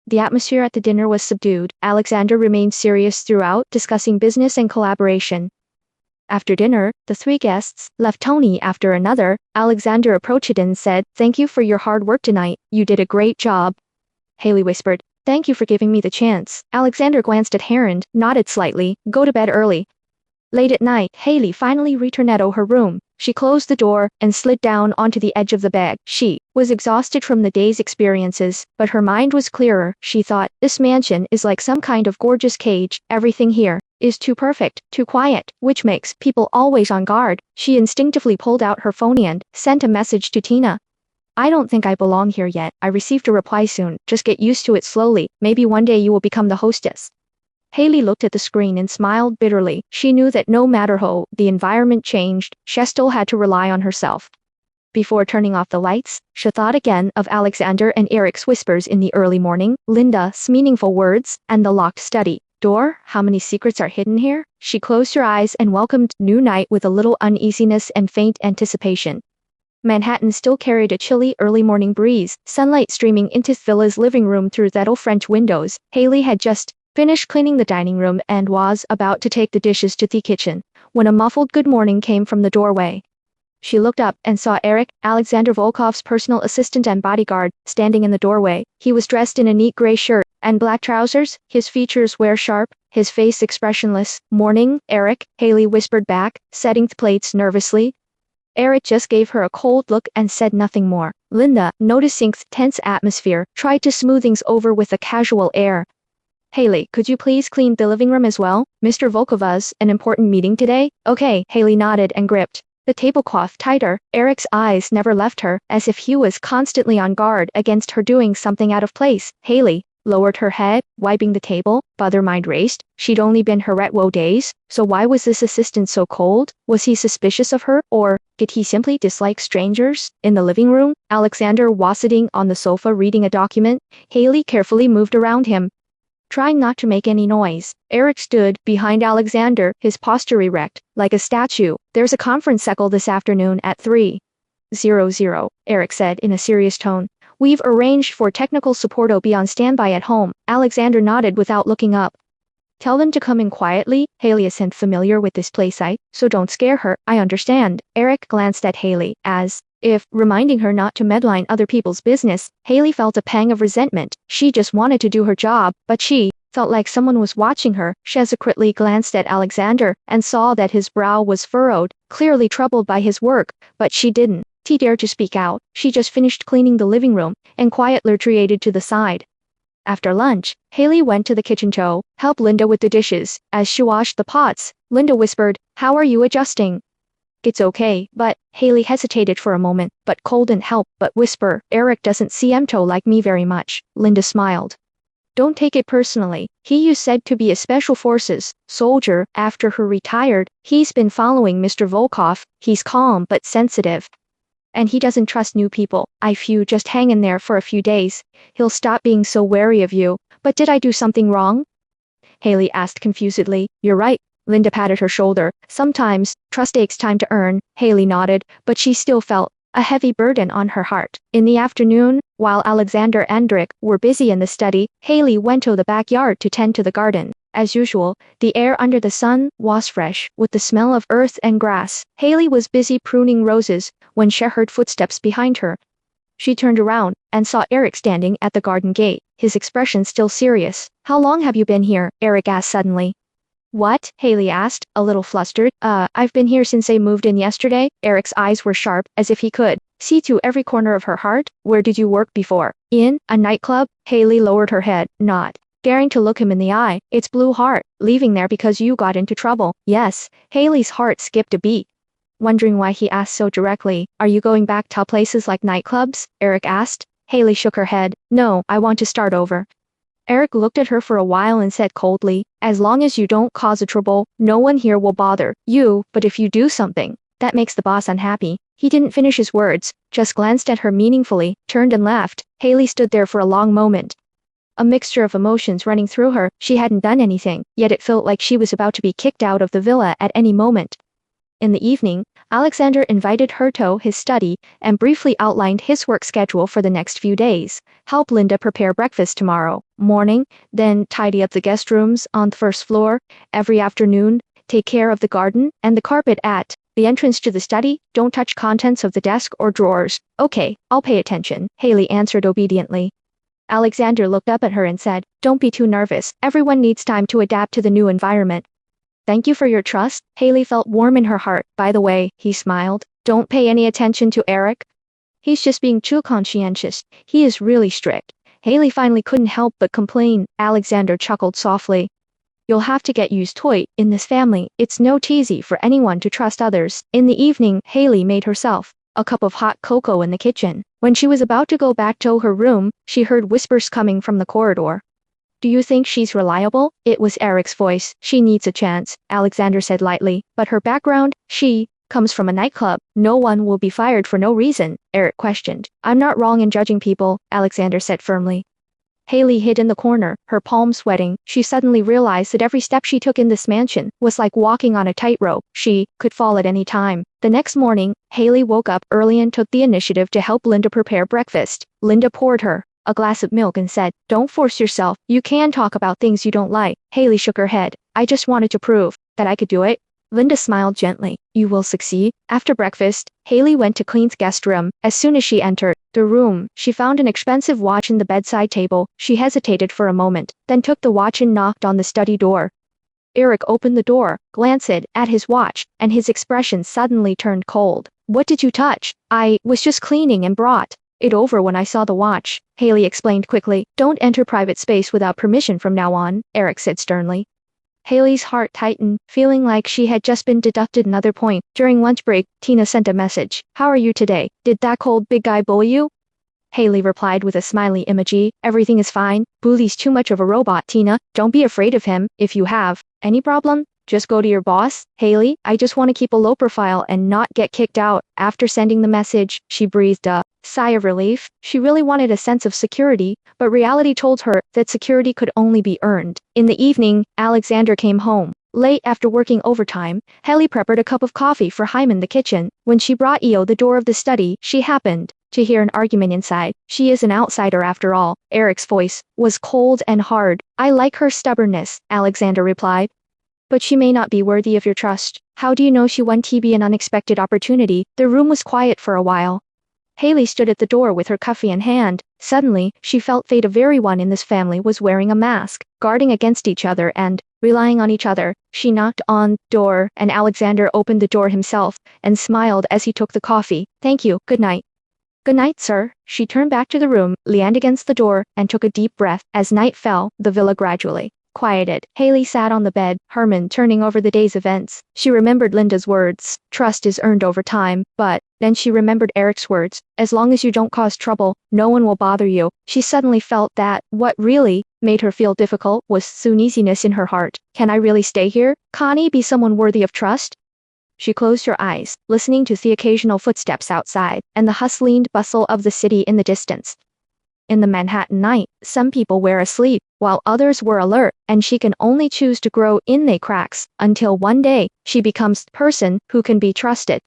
The atmosphere at the dinner was subdued. Alexander remained serious throughout, discussing business and collaboration. After dinner, the 3 guests left Tony after another. Alexander approached it and said, "Thank you for your hard work tonight. You did a great job." Haley whispered, "Thank you for giving me the chance." Alexander glanced at her and nodded slightly. "Go to bed early." Late at night, Haley finally returned to her room. She closed the door and slid down onto the edge of the bed. She was exhausted from the day's experiences, but her mind was clearer. She thought, this mansion is like some kind of gorgeous cage. Everything here is too perfect, too quiet, which makes people always on guard. She instinctively pulled out her phone and sent a message to Tina. "I don't think I belong here yet. I received a reply soon. Just get used to it slowly. Maybe one day you will become the hostess." Haley looked at the screen and smiled bitterly. She knew that no matter how the environment changed, she still had to rely on herself. Before turning off the lights, she thought again of Alexander and Eric's whispers in the early morning, Linda's meaningful words, and the locked study door. How many secrets are hidden here? She closed her eyes and welcomed new night with a little uneasiness and faint anticipation. Manhattan still carried a chilly early morning breeze, sunlight streaming into Villa's living room through little French windows. Haley had just finished cleaning the dining room and was about to take the dishes to the kitchen, when a muffled good morning came from the doorway. She looked up and saw Eric, Alexander Volkov's personal assistant and bodyguard, standing in the doorway. He was dressed in a neat gray shirt and black trousers, his features were sharp, his face expressionless. "Morning, Eric," Haley whispered back, setting the plates nervously. Eric just gave her a cold look and said nothing more. Linda, noticing the tense atmosphere, tried to smooth things over with a casual air. "Haley, could you please clean the living room as well? Mr. Volkov has an important meeting today." "Okay," Haley nodded and gripped the tablecloth tighter. Eric's eyes never left her, as if he was constantly on guard against her doing something out of place. Haley lowered her head, wiping the table, but her mind raced. She'd only been here at WO days, so why was this assistant so cold? Was he suspicious of her, or did he simply dislike strangers? In the living room, Alexander was sitting on the sofa reading a document. Haley carefully moved around him, trying not to make any noise. Eric stood behind Alexander, his posture erect, like a statue. "There's a conference cycle this afternoon at 3:00, Eric said in a serious tone. "We've arranged for technical support. I'll be on standby at home." Alexander nodded without looking up. "Tell them to come in quietly." Haley isn't familiar with this playsite, so don't scare her. "I understand." Eric glanced at Haley, as if reminding her not to meddle in other people's business. Haley felt a pang of resentment. She just wanted to do her job, but she felt like someone was watching her. She secretly glanced at Alexander and saw that his brow was furrowed, clearly troubled by his work, but she didn't dare to speak out. She just finished cleaning the living room and quietly retreated to the side. After lunch, Haley went to the kitchen to help Linda with the dishes. As she washed the pots, Linda whispered, "How are you adjusting?" "It's okay, but..." Haley hesitated for a moment, but couldn't help but whisper, "Eric doesn't seem to like me very much." Linda smiled. "Don't take it personally. He used said to be a special forces soldier. After he retired, he's been following Mr. Volkov. He's calm but sensitive, and he doesn't trust new people. If you just hang in there for a few days, he'll stop being so wary of you." "But did I do something wrong?" Haley asked confusedly. "You're right." Linda patted her shoulder. "Sometimes, trust takes time to earn." Haley nodded, but she still felt a heavy burden on her heart. In the afternoon, while Alexander and Rick were busy in the study, Haley went to the backyard to tend to the garden. As usual, the air under the sun was fresh, with the smell of earth and grass. Haley was busy pruning roses when she heard footsteps behind her. She turned around and saw Eric standing at the garden gate, his expression still serious. "How long have you been here?" Eric asked suddenly. "What?" Haley asked, a little flustered. I've been here since I moved in yesterday." Eric's eyes were sharp, as if he could see through every corner of her heart. "Where did you work before?" "In a nightclub." Haley lowered her head, not daring to look him in the eye. "It's Blue Heart. Leaving there because you got into trouble." "Yes." Haley's heart skipped a beat, wondering why he asked so directly. "Are you going back to places like nightclubs?" Eric asked. Haley shook her head. "No, I want to start over." Eric looked at her for a while and said coldly, "As long as you don't cause a trouble, no one here will bother you, but if you do something that makes the boss unhappy..." He didn't finish his words, just glanced at her meaningfully, turned and left. Haley stood there for a long moment, a mixture of emotions running through her. She hadn't done anything, yet it felt like she was about to be kicked out of the villa at any moment. In the evening, Alexander invited her to his study and briefly outlined his work schedule for the next few days. "Help Linda prepare breakfast tomorrow morning, then tidy up the guest rooms on the first floor. Every afternoon, take care of the garden and the carpet at the entrance to the study. Don't touch contents of the desk or drawers." "Okay, I'll pay attention," Haley answered obediently. Alexander looked up at her and said, "Don't be too nervous. Everyone needs time to adapt to the new environment." "Thank you for your trust." Haley felt warm in her heart. "By the way," he smiled, "don't pay any attention to Eric. He's just being too conscientious. He is really strict." Haley finally couldn't help but complain. Alexander chuckled softly. "You'll have to get used to it. In this family, it's not easy for anyone to trust others." In the evening, Haley made herself a cup of hot cocoa in the kitchen. When she was about to go back to her room, she heard whispers coming from the corridor. Do you think she's reliable? It was Eric's voice. She needs a chance, Alexander said lightly. But her background, she comes from a nightclub. No one will be fired for no reason, Eric questioned. I'm not wrong in judging people, Alexander said firmly. Haley hid in the corner, her palms sweating. She suddenly realized that every step she took in this mansion was like walking on a tightrope. She could fall at any time. The next morning, Haley woke up early and took the initiative to help Linda prepare breakfast. Linda poured her a glass of milk and said, "Don't force yourself. You can talk about things you don't like." Haley shook her head. "I just wanted to prove that I could do it." Linda smiled gently. "You will succeed." After breakfast, Haley went to Clean's guest room. As soon as she entered the room, she found an expensive watch in the bedside table. She hesitated for a moment, then took the watch and knocked on the study door. Eric opened the door, glanced at his watch, and his expression suddenly turned cold. "What did you touch?" "I was just cleaning and brought it over when I saw the watch," Haley explained quickly. "Don't enter private space without permission from now on," Eric said sternly. Haley's heart tightened, feeling like she had just been deducted another point. During lunch break, Tina sent a message. "How are you today? Did that cold big guy bully you?" Haley replied with a smiley emoji. "Everything is fine. Bully's too much of a robot, Tina. Don't be afraid of him. If you have any problem, just go to your boss." "Haley, I just want to keep a low profile and not get kicked out." After sending the message, she breathed a sigh of relief. She really wanted a sense of security, but reality told her that security could only be earned. In the evening, Alexander came home. Late after working overtime, Haley prepared a cup of coffee for Hyman in the kitchen. When she brought Io the door of the study, she happened to hear an argument inside. "She is an outsider after all." Eric's voice was cold and hard. "I like her stubbornness," Alexander replied. "But she may not be worthy of your trust. How do you know she won TB an unexpected opportunity?" The room was quiet for a while. Haley stood at the door with her coffee in hand. Suddenly, she felt fate of everyone in this family was wearing a mask, guarding against each other and relying on each other. She knocked on the door, and Alexander opened the door himself and smiled as he took the coffee. "Thank you. Good night." "Good night, sir." She turned back to the room, leaned against the door, and took a deep breath. As night fell, the villa gradually quieted. Haley sat on the bed, her mind turning over the day's events. She remembered Linda's words, "Trust is earned over time," but then she remembered Eric's words, "As long as you don't cause trouble, no one will bother you." She suddenly felt that what really made her feel difficult was uneasiness in her heart. "Can I really stay here? Connie be someone worthy of trust?" She closed her eyes, listening to the occasional footsteps outside, and the hustling bustle of the city in the distance. In the Manhattan night, some people were asleep, while others were alert, and she can only choose to grow in the cracks, until one day, she becomes the person who can be trusted.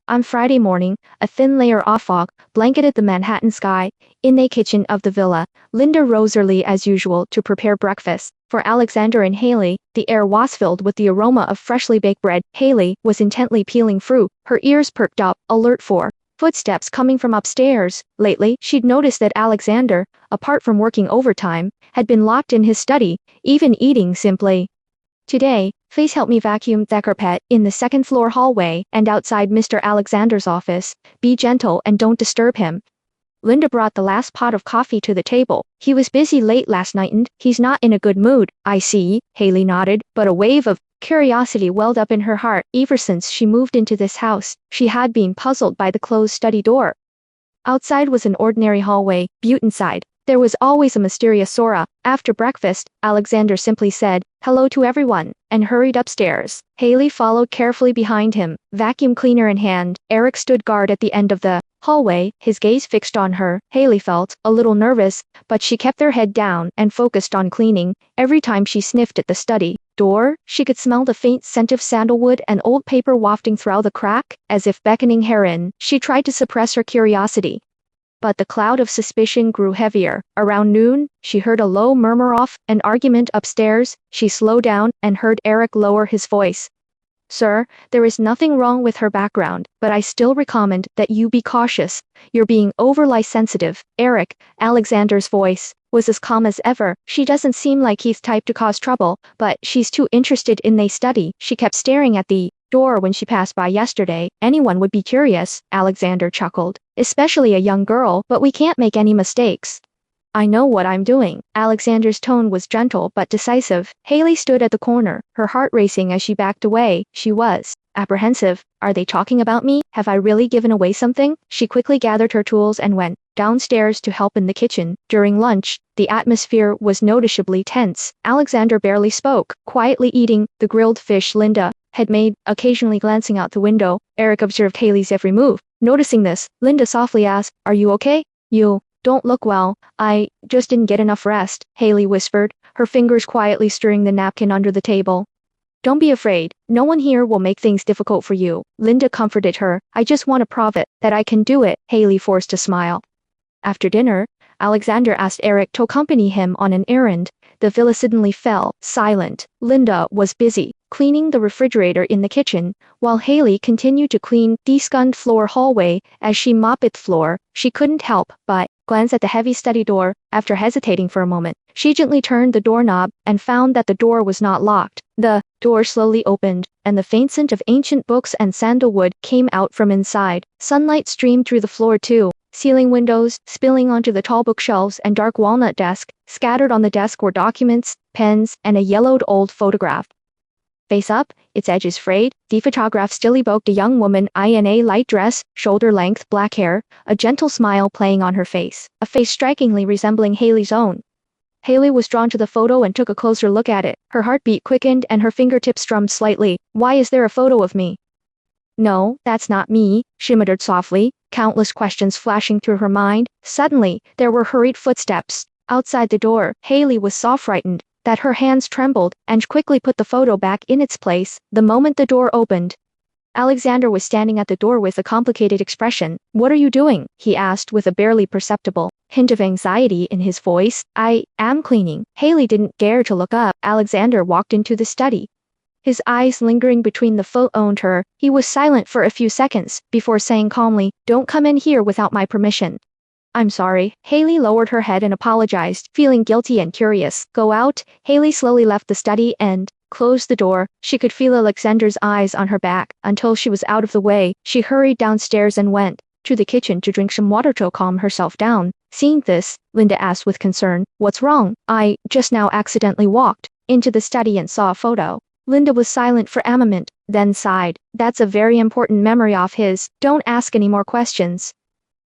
On Friday morning, a thin layer of fog blanketed the Manhattan sky. In the kitchen of the villa, Linda rose early as usual to prepare breakfast. For Alexander and Haley, the air was filled with the aroma of freshly baked bread. Haley was intently peeling fruit, her ears perked up, alert for footsteps coming from upstairs. Lately, she'd noticed that Alexander, apart from working overtime, had been locked in his study, even eating simply. Today, please help me vacuum the carpet in the second-floor hallway and outside Mr. Alexander's office. Be gentle and don't disturb him. Linda brought the last pot of coffee to the table. "He was busy late last night and he's not in a good mood." "I see," Haley nodded, but a wave of curiosity welled up in her heart. Ever since she moved into this house, she had been puzzled by the closed study door. Outside was an ordinary hallway, but inside, there was always a mysterious aura. After breakfast, Alexander simply said, "Hello to everyone," and hurried upstairs. Haley followed carefully behind him, vacuum cleaner in hand. Eric stood guard at the end of the hallway, his gaze fixed on her. Haley felt a little nervous, but she kept her head down and focused on cleaning. Every time she sniffed at the study door, she could smell the faint scent of sandalwood and old paper wafting through the crack, as if beckoning her in. She tried to suppress her curiosity, but the cloud of suspicion grew heavier. Around noon, she heard a low murmur of an argument upstairs. She slowed down and heard Eric lower his voice. "Sir, there is nothing wrong with her background, but I still recommend that you be cautious. You're being overly sensitive." Eric, Alexander's voice, was as calm as ever. "She doesn't seem like he's type to cause trouble, but she's too interested in the study. She kept staring at the door when she passed by yesterday. Anyone would be curious." Alexander chuckled. "Especially a young girl, but we can't make any mistakes. I know what I'm doing." Alexander's tone was gentle but decisive. Haley stood at the corner, her heart racing as she backed away. She was apprehensive. "Are they talking about me? Have I really given away something?" She quickly gathered her tools and went downstairs to help in the kitchen. During lunch, the atmosphere was noticeably tense. Alexander barely spoke, quietly eating the grilled fish Linda had made, occasionally glancing out the window. Eric observed Haley's every move. Noticing this, Linda softly asked, "Are you okay? You don't look well." "I just didn't get enough rest," Haley whispered, her fingers quietly stirring the napkin under the table. "Don't be afraid. No one here will make things difficult for you," Linda comforted her. "I just want to prove it, that I can do it." Haley forced a smile. After dinner, Alexander asked Eric to accompany him on an errand. The villa suddenly fell silent. Linda was busy cleaning the refrigerator in the kitchen, while Haley continued to clean the scund floor hallway. As she mopped the floor, she couldn't help but glance at the heavy study door. After hesitating for a moment, she gently turned the doorknob and found that the door was not locked. The door slowly opened, and the faint scent of ancient books and sandalwood came out from inside. Sunlight streamed through the floor too. Ceiling windows, spilling onto the tall bookshelves and dark walnut desk. Scattered on the desk were documents, pens, and a yellowed old photograph. Face up, its edges frayed, the photograph still evoked a young woman in a light dress, shoulder-length black hair, a gentle smile playing on her face, a face strikingly resembling Haley's own. Haley was drawn to the photo and took a closer look at it. Her heartbeat quickened and her fingertips strummed slightly. "Why is there a photo of me?" "No, that's not me," she muttered softly, countless questions flashing through her mind. Suddenly, there were hurried footsteps. Outside the door, Haley was so frightened that her hands trembled and quickly put the photo back in its place. The moment the door opened, Alexander was standing at the door with a complicated expression. "What are you doing?" he asked with a barely perceptible hint of anxiety in his voice. "I am cleaning." Haley didn't dare to look up. Alexander walked into the study. His eyes lingering between the photo owned her. He was silent for a few seconds before saying calmly, "Don't come in here without my permission." "I'm sorry." Haley lowered her head and apologized, feeling guilty and curious. "Go out." Haley slowly left the study and closed the door. She could feel Alexander's eyes on her back. Until she was out of the way, she hurried downstairs and went to the kitchen to drink some water to calm herself down. Seeing this, Linda asked with concern, "What's wrong?" "I just now accidentally walked into the study and saw a photo." Linda was silent for a moment, then sighed. "That's a very important memory of his. Don't ask any more questions.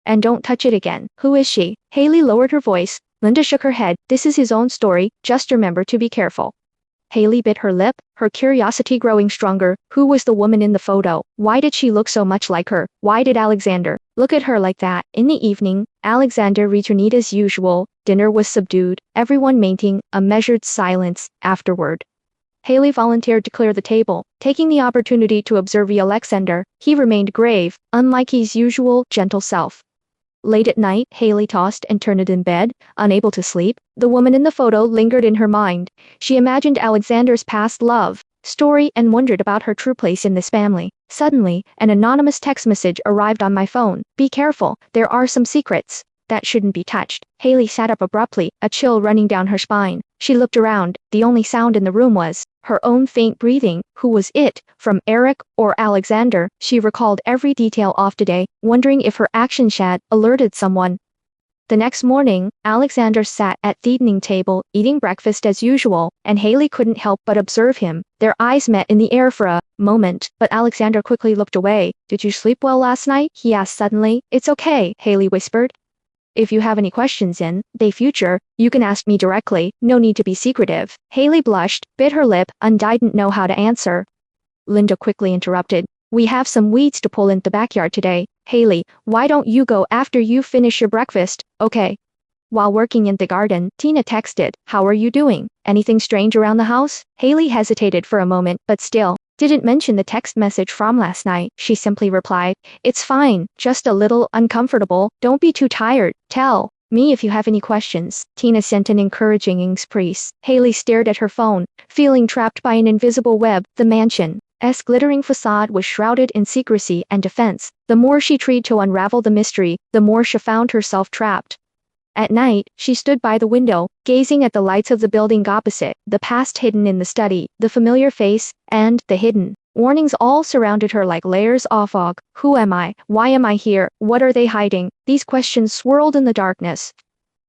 And don't touch it again." "Who is she?" Haley lowered her voice. Linda shook her head. "This is his own story. Just remember to be careful." Haley bit her lip, her curiosity growing stronger. Who was the woman in the photo? Why did she look so much like her? Why did Alexander look at her like that? In the evening, Alexander returned as usual. Dinner was subdued, everyone maintaining a measured silence. Afterward, Haley volunteered to clear the table, taking the opportunity to observe Alexander. He remained grave, unlike his usual gentle self. Late at night, Haley tossed and turned in bed, unable to sleep. The woman in the photo lingered in her mind. She imagined Alexander's past love story and wondered about her true place in this family. Suddenly, an anonymous text message arrived on my phone. "Be careful, there are some secrets that shouldn't be touched." Haley sat up abruptly, a chill running down her spine. She looked around. The only sound in the room was her own faint breathing. Who was it? From Eric or Alexander? She recalled every detail of today, wondering if her actions had alerted someone. The next morning, Alexander sat at the evening table, eating breakfast as usual, and Haley couldn't help but observe him. Their eyes met in the air for a moment, but Alexander quickly looked away. "Did you sleep well last night?" he asked suddenly. "It's okay," Haley whispered. "If you have any questions in the future, you can ask me directly. No need to be secretive." Haley blushed, bit her lip, and didn't know how to answer. Linda quickly interrupted. "We have some weeds to pull in the backyard today. Haley, why don't you go after you finish your breakfast?" "Okay." While working in the garden, Tina texted, "How are you doing? Anything strange around the house?" Haley hesitated for a moment, but still didn't mention the text message from last night. She simply replied, "It's fine, just a little uncomfortable. Don't be too tired. Tell me if you have any questions." Tina sent an encouraging express. Haley stared at her phone, feeling trapped by an invisible web. The mansion's glittering facade was shrouded in secrecy and defense. The more she tried to unravel the mystery, the more she found herself trapped. At night, she stood by the window, gazing at the lights of the building opposite, the past hidden in the study, the familiar face, and the hidden warnings all surrounded her like layers of fog. Who am I? Why am I here? What are they hiding? These questions swirled in the darkness,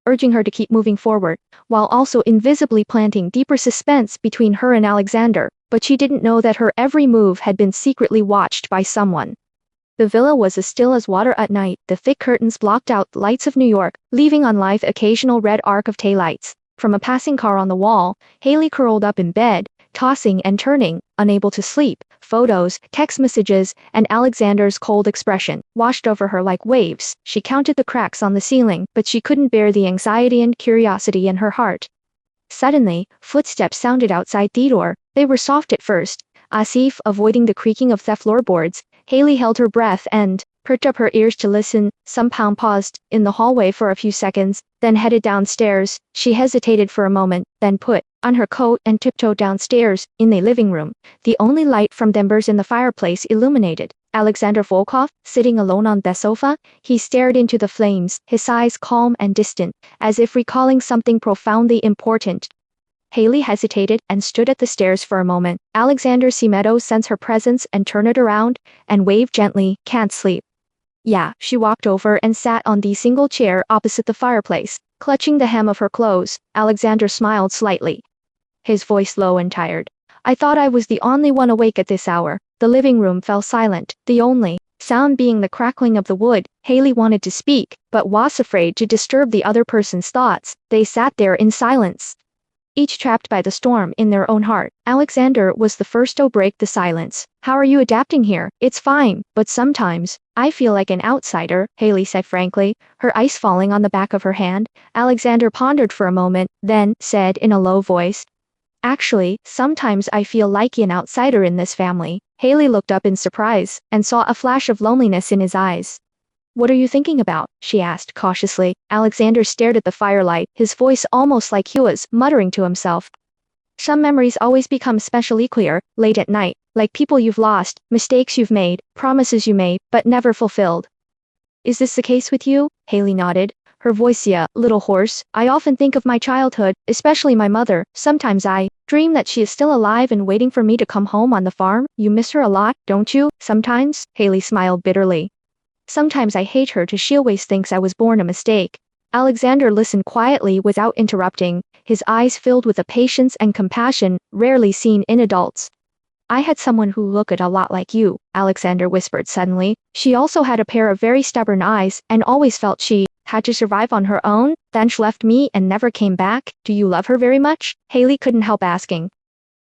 urging her to keep moving forward, while also invisibly planting deeper suspense between her and Alexander. But she didn't know that her every move had been secretly watched by someone. The villa was as still as water at night. The thick curtains blocked out the lights of New York, leaving on life occasional red arc of taillights. From a passing car on the wall, Haley curled up in bed, tossing and turning, unable to sleep. Photos, text messages, and Alexander's cold expression washed over her like waves. She counted the cracks on the ceiling, but she couldn't bear the anxiety and curiosity in her heart. Suddenly, footsteps sounded outside the door. They were soft at first, as if avoiding the creaking of the floorboards. Haley held her breath and perked up her ears to listen. Some pound paused in the hallway for a few seconds, then headed downstairs. She hesitated for a moment, then put on her coat and tiptoed downstairs. In the living room, the only light from the embers in the fireplace illuminated Alexander Volkov, sitting alone on the sofa. He stared into the flames, his eyes calm and distant, as if recalling something profoundly important. Haley hesitated and stood at the stairs for a moment. Alexander Meadows sensed her presence and turned it around and waved gently. "Can't sleep?" "Yeah." She walked over and sat on the single chair opposite the fireplace, clutching the hem of her clothes. Alexander smiled slightly, his voice low and tired. "I thought I was the only one awake at this hour." The living room fell silent, the only sound being the crackling of the wood. Haley wanted to speak, but was afraid to disturb the other person's thoughts. They sat there in silence, each trapped by the storm in their own heart. Alexander was the first to break the silence. "How are you adapting here?" "It's fine, but sometimes I feel like an outsider," Haley said frankly, her eyes falling on the back of her hand. Alexander pondered for a moment, then said in a low voice, "Actually, sometimes I feel like an outsider in this family." Haley looked up in surprise and saw a flash of loneliness in his eyes. "What are you thinking about?" she asked cautiously. Alexander stared at the firelight, his voice almost like he was muttering to himself. "Some memories always become especially clear, late at night, like people you've lost, mistakes you've made, promises you made, but never fulfilled." "Is this the case with you?" Haley nodded, her voice a little hoarse. "I often think of my childhood, especially my mother. Sometimes I dream that she is still alive and waiting for me to come home on the farm." "You miss her a lot, don't you?" "Sometimes," Haley smiled bitterly. "Sometimes I hate her too. She always thinks I was born a mistake." Alexander listened quietly without interrupting, his eyes filled with a patience and compassion rarely seen in adults. "I had someone who looked a lot like you," Alexander whispered suddenly. "She also had a pair of very stubborn eyes and always felt she had to survive on her own. Then she left me and never came back." "Do you love her very much?" Haley couldn't help asking.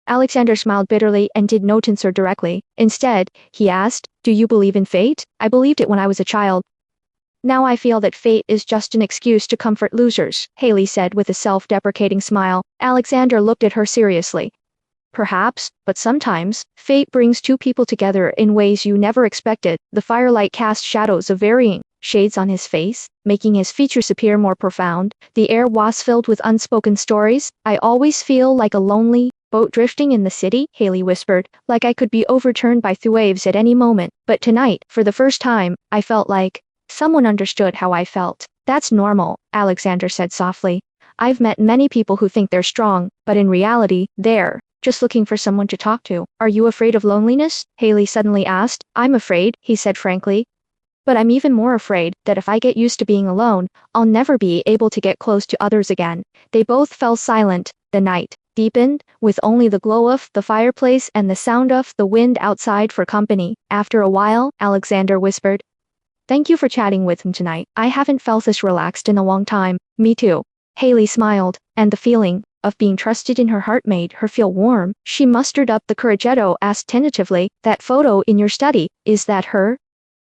Alexander smiled bitterly and did not answer directly. Instead, he asked, "Do you believe in fate?" "I believed it when I was a child. Now I feel that fate is just an excuse to comfort losers," Haley said with a self-deprecating smile. Alexander looked at her seriously. "Perhaps, but sometimes, fate brings two people together in ways you never expected." The firelight cast shadows of varying shades on his face, making his features appear more profound. The air was filled with unspoken stories. "I always feel like a lonely boat drifting in the city," Haley whispered, "like I could be overturned by the waves at any moment. But tonight, for the first time, I felt like someone understood how I felt." "That's normal," Alexander said softly. "I've met many people who think they're strong, but in reality, they're just looking for someone to talk to." "Are you afraid of loneliness?" Haley suddenly asked. "I'm afraid," he said frankly. "But I'm even more afraid that if I get used to being alone, I'll never be able to get close to others again." They both fell silent. The night deepened, with only the glow of the fireplace and the sound of the wind outside for company. After a while, Alexander whispered, "Thank you for chatting with him tonight. I haven't felt this relaxed in a long time." "Me too." Haley smiled, and the feeling of being trusted in her heart made her feel warm. She mustered up the courage to ask tentatively, "That photo in your study, is that her?"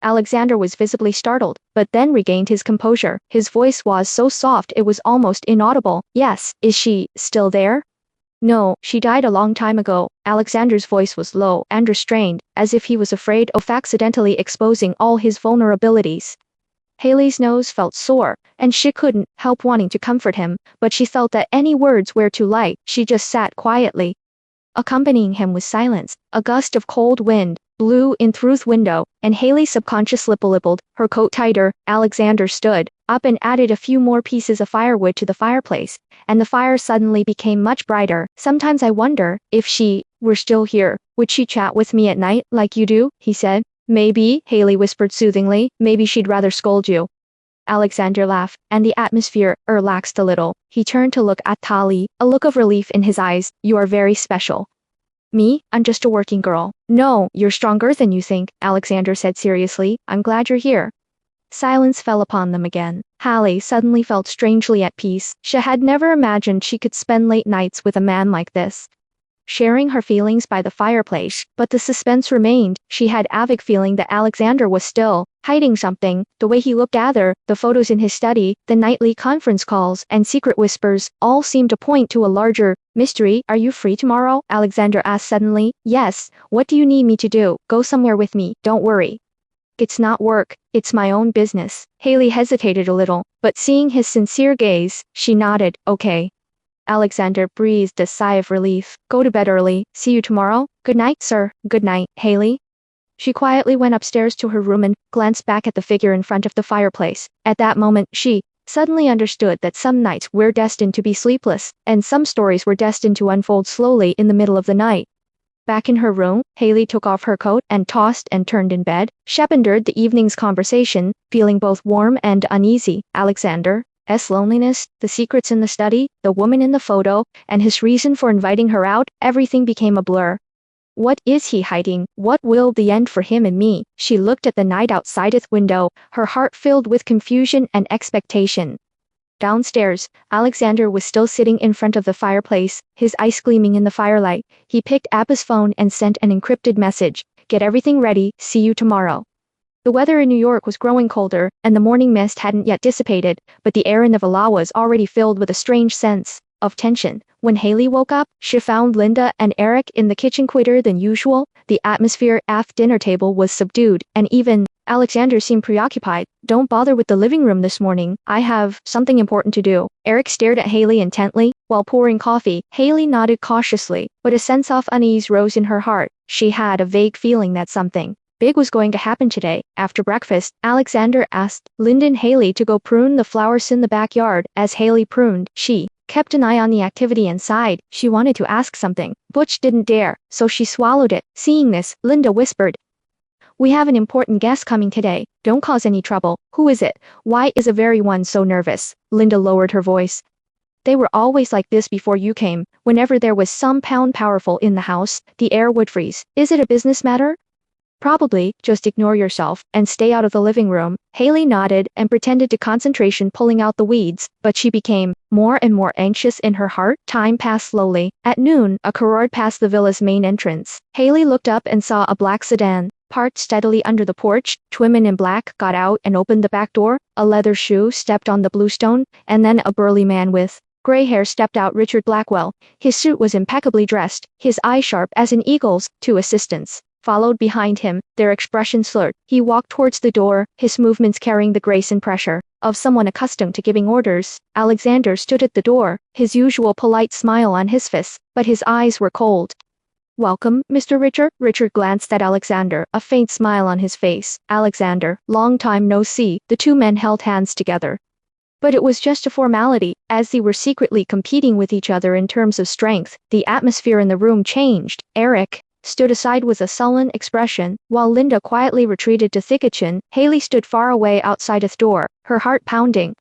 Alexander was visibly startled, but then regained his composure. His voice was so soft it was almost inaudible. "Yes." "Is she still there?" "No, she died a long time ago." Alexander's voice was low and restrained, as if he was afraid of accidentally exposing all his vulnerabilities. Haley's nose felt sore, and she couldn't help wanting to comfort him, but she felt that any words were too light. She just sat quietly. Accompanying him was silence. A gust of cold wind blew in through the window, and Haley's subconscious lip lippled, her coat tighter. Alexander stood up and added a few more pieces of firewood to the fireplace, and the fire suddenly became much brighter. "Sometimes I wonder, if she were still here, would she chat with me at night, like you do?" he said. "Maybe," Haley whispered soothingly, "maybe she'd rather scold you." Alexander laughed, and the atmosphere relaxed a little. He turned to look at Tali, a look of relief in his eyes. "You are very special." Me? I'm just a working girl. No, you're stronger than you think, Alexander said seriously. I'm glad you're here. Silence fell upon them again. Hallie suddenly felt strangely at peace. She had never imagined she could spend late nights with a man like this, sharing her feelings by the fireplace, but the suspense remained. She had a vague feeling that Alexander was still hiding something. The way he looked at her, the photos in his study, the nightly conference calls, and secret whispers, all seemed to point to a larger mystery. Are you free tomorrow? Alexander asked suddenly. Yes. What do you need me to do? Go somewhere with me, don't worry. It's not work, it's my own business. Haley hesitated a little, but seeing his sincere gaze, she nodded. Okay. Alexander breathed a sigh of relief. Go to bed early. See you tomorrow. Good night, sir. Good night, Haley. She quietly went upstairs to her room and glanced back at the figure in front of the fireplace. At that moment, she suddenly understood that some nights were destined to be sleepless, and some stories were destined to unfold slowly in the middle of the night. Back in her room, Haley took off her coat and tossed and turned in bed. She entered the evening's conversation, feeling both warm and uneasy. Alexander's loneliness, the secrets in the study, the woman in the photo, and his reason for inviting her out, everything became a blur. What is he hiding? What will the end for him and me? She looked at the night outside the window, her heart filled with confusion and expectation. Downstairs, Alexander was still sitting in front of the fireplace, his eyes gleaming in the firelight. He picked up his phone and sent an encrypted message. Get everything ready, see you tomorrow. The weather in New York was growing colder, and the morning mist hadn't yet dissipated, but the air in the villa was already filled with a strange sense of tension. When Haley woke up, she found Linda and Eric in the kitchen quieter than usual. The atmosphere at the dinner table was subdued, and even Alexander seemed preoccupied. Don't bother with the living room this morning. I have something important to do. Eric stared at Haley intently while pouring coffee. Haley nodded cautiously, but a sense of unease rose in her heart. She had a vague feeling that something big was going to happen today. After breakfast, Alexander asked Linda and Haley to go prune the flowers in the backyard. As Haley pruned, she kept an eye on the activity inside. She wanted to ask something. Butch didn't dare, so she swallowed it. Seeing this, Linda whispered, we have an important guest coming today. Don't cause any trouble. Who is it? Why is everyone so nervous? Linda lowered her voice. They were always like this before you came. Whenever there was some powerful in the house, the air would freeze. Is it a business matter? Probably. Just ignore yourself and stay out of the living room. Haley nodded and pretended to concentration pulling out the weeds, but she became more and more anxious in her heart. Time passed slowly. At noon, a car roared past the villa's main entrance. Haley looked up and saw a black sedan parked steadily under the porch. Two women in black got out and opened the back door. A leather shoe stepped on the bluestone, and then a burly man with gray hair stepped out. Richard Blackwell. His suit was impeccably dressed, his eyes sharp as an eagle's. Two assistants followed behind him, their expressions slurred. He walked towards the door, his movements carrying the grace and pressure of someone accustomed to giving orders. Alexander stood at the door, his usual polite smile on his face, but his eyes were cold. Welcome, Mr. Richard. Richard glanced at Alexander, a faint smile on his face. Alexander, long time no see. The two men held hands together. But it was just a formality, as they were secretly competing with each other in terms of strength. The atmosphere in the room changed. Eric stood aside with a sullen expression, while Linda quietly retreated to the kitchen. Haley stood far away outside the door, her heart pounding.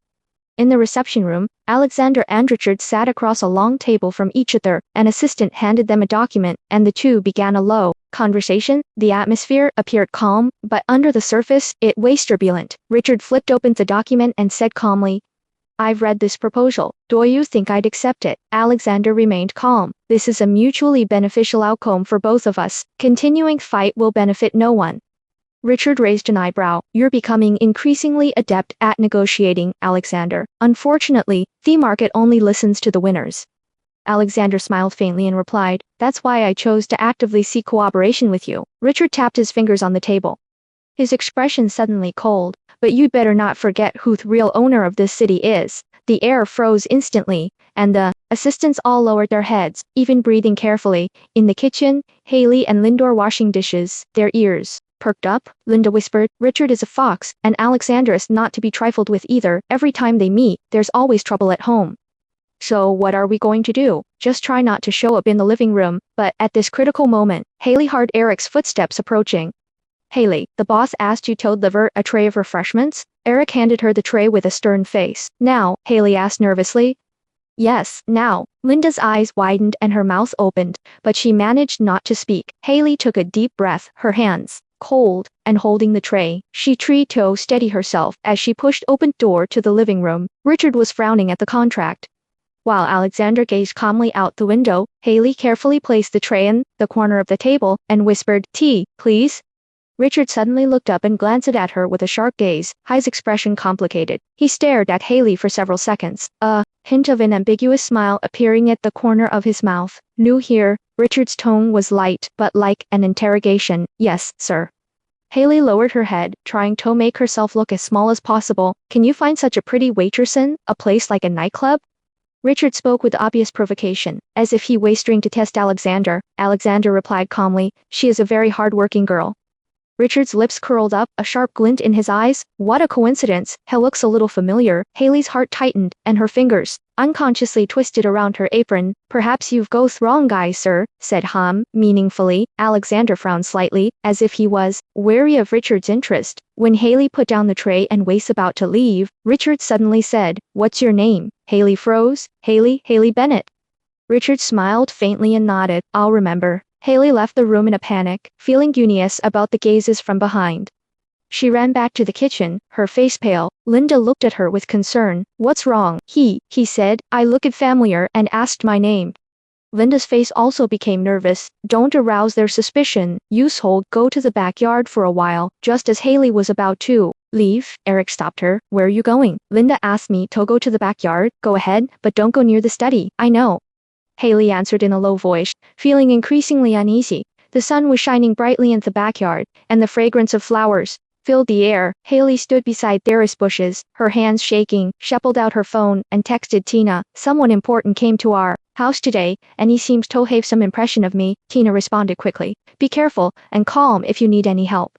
In the reception room, Alexander and Richard sat across a long table from each other. An assistant handed them a document, and the two began a low conversation. The atmosphere appeared calm, but under the surface, it was turbulent. Richard flipped open the document and said calmly, I've read this proposal. Do you think I'd accept it? Alexander remained calm. This is a mutually beneficial outcome for both of us. Continuing fight will benefit no one. Richard raised an eyebrow. You're becoming increasingly adept at negotiating, Alexander. Unfortunately, the market only listens to the winners. Alexander smiled faintly and replied, that's why I chose to actively seek cooperation with you. Richard tapped his fingers on the table, his expression suddenly cold. But you'd better not forget who the real owner of this city is. The air froze instantly, and the assistants all lowered their heads, even breathing carefully. In the kitchen, Haley and Linda were washing dishes, their ears perked up. Linda whispered, Richard is a fox, and Alexander is not to be trifled with either. Every time they meet, there's always trouble at home. So what are we going to do? Just try not to show up in the living room. But at this critical moment, Haley heard Eric's footsteps approaching. Haley, the boss asked you to deliver a tray of refreshments? Eric handed her the tray with a stern face. Now, Haley asked nervously. Yes, now. Linda's eyes widened and her mouth opened, but she managed not to speak. Haley took a deep breath, her hands, cold, and holding the tray. She tried to steady herself as she pushed open the door to the living room. Richard was frowning at the contract. While Alexander gazed calmly out the window, Haley carefully placed the tray in the corner of the table and whispered, "Tea, please." Richard suddenly looked up and glanced at her with a sharp gaze, his expression complicated. He stared at Haley for several seconds, a hint of an ambiguous smile appearing at the corner of his mouth. "New here?" Richard's tone was light, but like an interrogation. "Yes, sir." Haley lowered her head, trying to make herself look as small as possible. "Can you find such a pretty waitress in a place like a nightclub?" Richard spoke with obvious provocation, as if he was trying to test Alexander. Alexander replied calmly, "She is a very hard-working girl." Richard's lips curled up, a sharp glint in his eyes. What a coincidence, he looks a little familiar. Haley's heart tightened, and her fingers, unconsciously twisted around her apron. "Perhaps you've both wrong guys, sir," said Hum, meaningfully. Alexander frowned slightly, as if he was wary of Richard's interest. When Haley put down the tray and was about to leave, Richard suddenly said, "What's your name?" Haley froze. Haley Bennett." Richard smiled faintly and nodded. "I'll remember." Haley left the room in a panic, feeling dubious about the gazes from behind. She ran back to the kitchen, her face pale. Linda looked at her with concern. "What's wrong?" He said, "I looked familiar," and asked my name. Linda's face also became nervous. "Don't arouse their suspicion. Go to the backyard for a while." Just as Haley was about to leave, Eric stopped her. "Where are you going?" "Linda asked me to go to the backyard." "Go ahead, but don't go near the study." "I know." Haley answered in a low voice, feeling increasingly uneasy. The sun was shining brightly in the backyard, and the fragrance of flowers filled the air. Haley stood beside terrace bushes, her hands shaking. She pulled out her phone and texted Tina, "Someone important came to our house today, and he seems to have some impression of me." Tina responded quickly, "Be careful and calm if you need any help."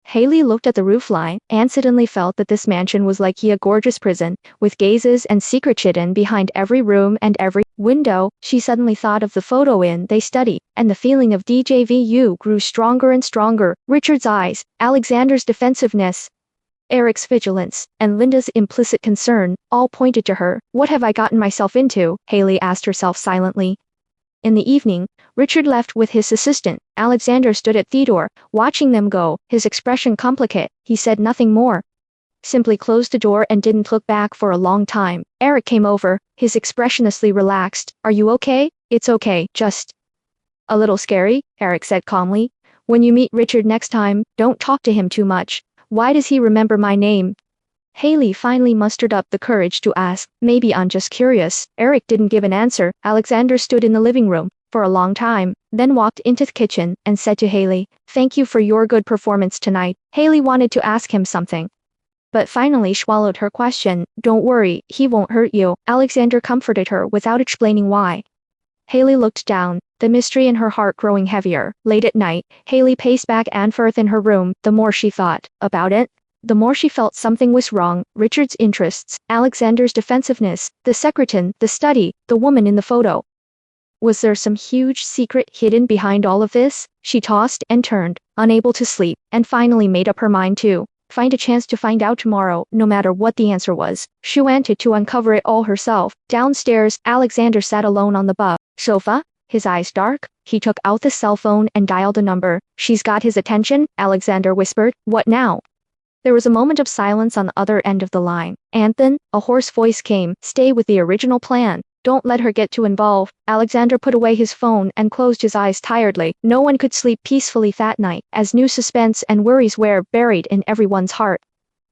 Haley looked at the roofline and suddenly felt that this mansion was like a gorgeous prison, with gazes and secret hidden behind every room and every window. She suddenly thought of the photo in the study, and the feeling of deja vu grew stronger and stronger. Richard's eyes, Alexander's defensiveness, Eric's vigilance, and Linda's implicit concern, all pointed to her. "What have I gotten myself into?" Haley asked herself silently. In the evening, Richard left with his assistant. Alexander stood at the door, watching them go, his expression complicated. He said nothing more. Simply closed the door and didn't look back for a long time. Eric came over, his expressionlessly relaxed. "Are you okay?" "It's okay, just a little scary," Eric said calmly. "When you meet Richard next time, don't talk to him too much." "Why does he remember my name?" Haley finally mustered up the courage to ask. "Maybe I'm just curious." Eric didn't give an answer. Alexander stood in the living room for a long time, then walked into the kitchen and said to Haley, "Thank you for your good performance tonight." Haley wanted to ask him something, but finally swallowed her question. "Don't worry, he won't hurt you." Alexander comforted her without explaining why. Haley looked down, the mystery in her heart growing heavier. Late at night, Haley paced back and forth in her room. The more she thought about it, the more she felt something was wrong. Richard's interests, Alexander's defensiveness, the secretan, the study, the woman in the photo. Was there some huge secret hidden behind all of this? She tossed and turned, unable to sleep, and finally made up her mind to find a chance to find out tomorrow, no matter what the answer was. She wanted to uncover it all herself. Downstairs, Alexander sat alone on the sofa, his eyes dark. He took out the cell phone and dialed a number. "She's got his attention," Alexander whispered. "What now?" There was a moment of silence on the other end of the line, and then, a hoarse voice came, "Stay with the original plan. Don't let her get too involved." Alexander put away his phone and closed his eyes tiredly. No one could sleep peacefully that night, as new suspense and worries were buried in everyone's heart.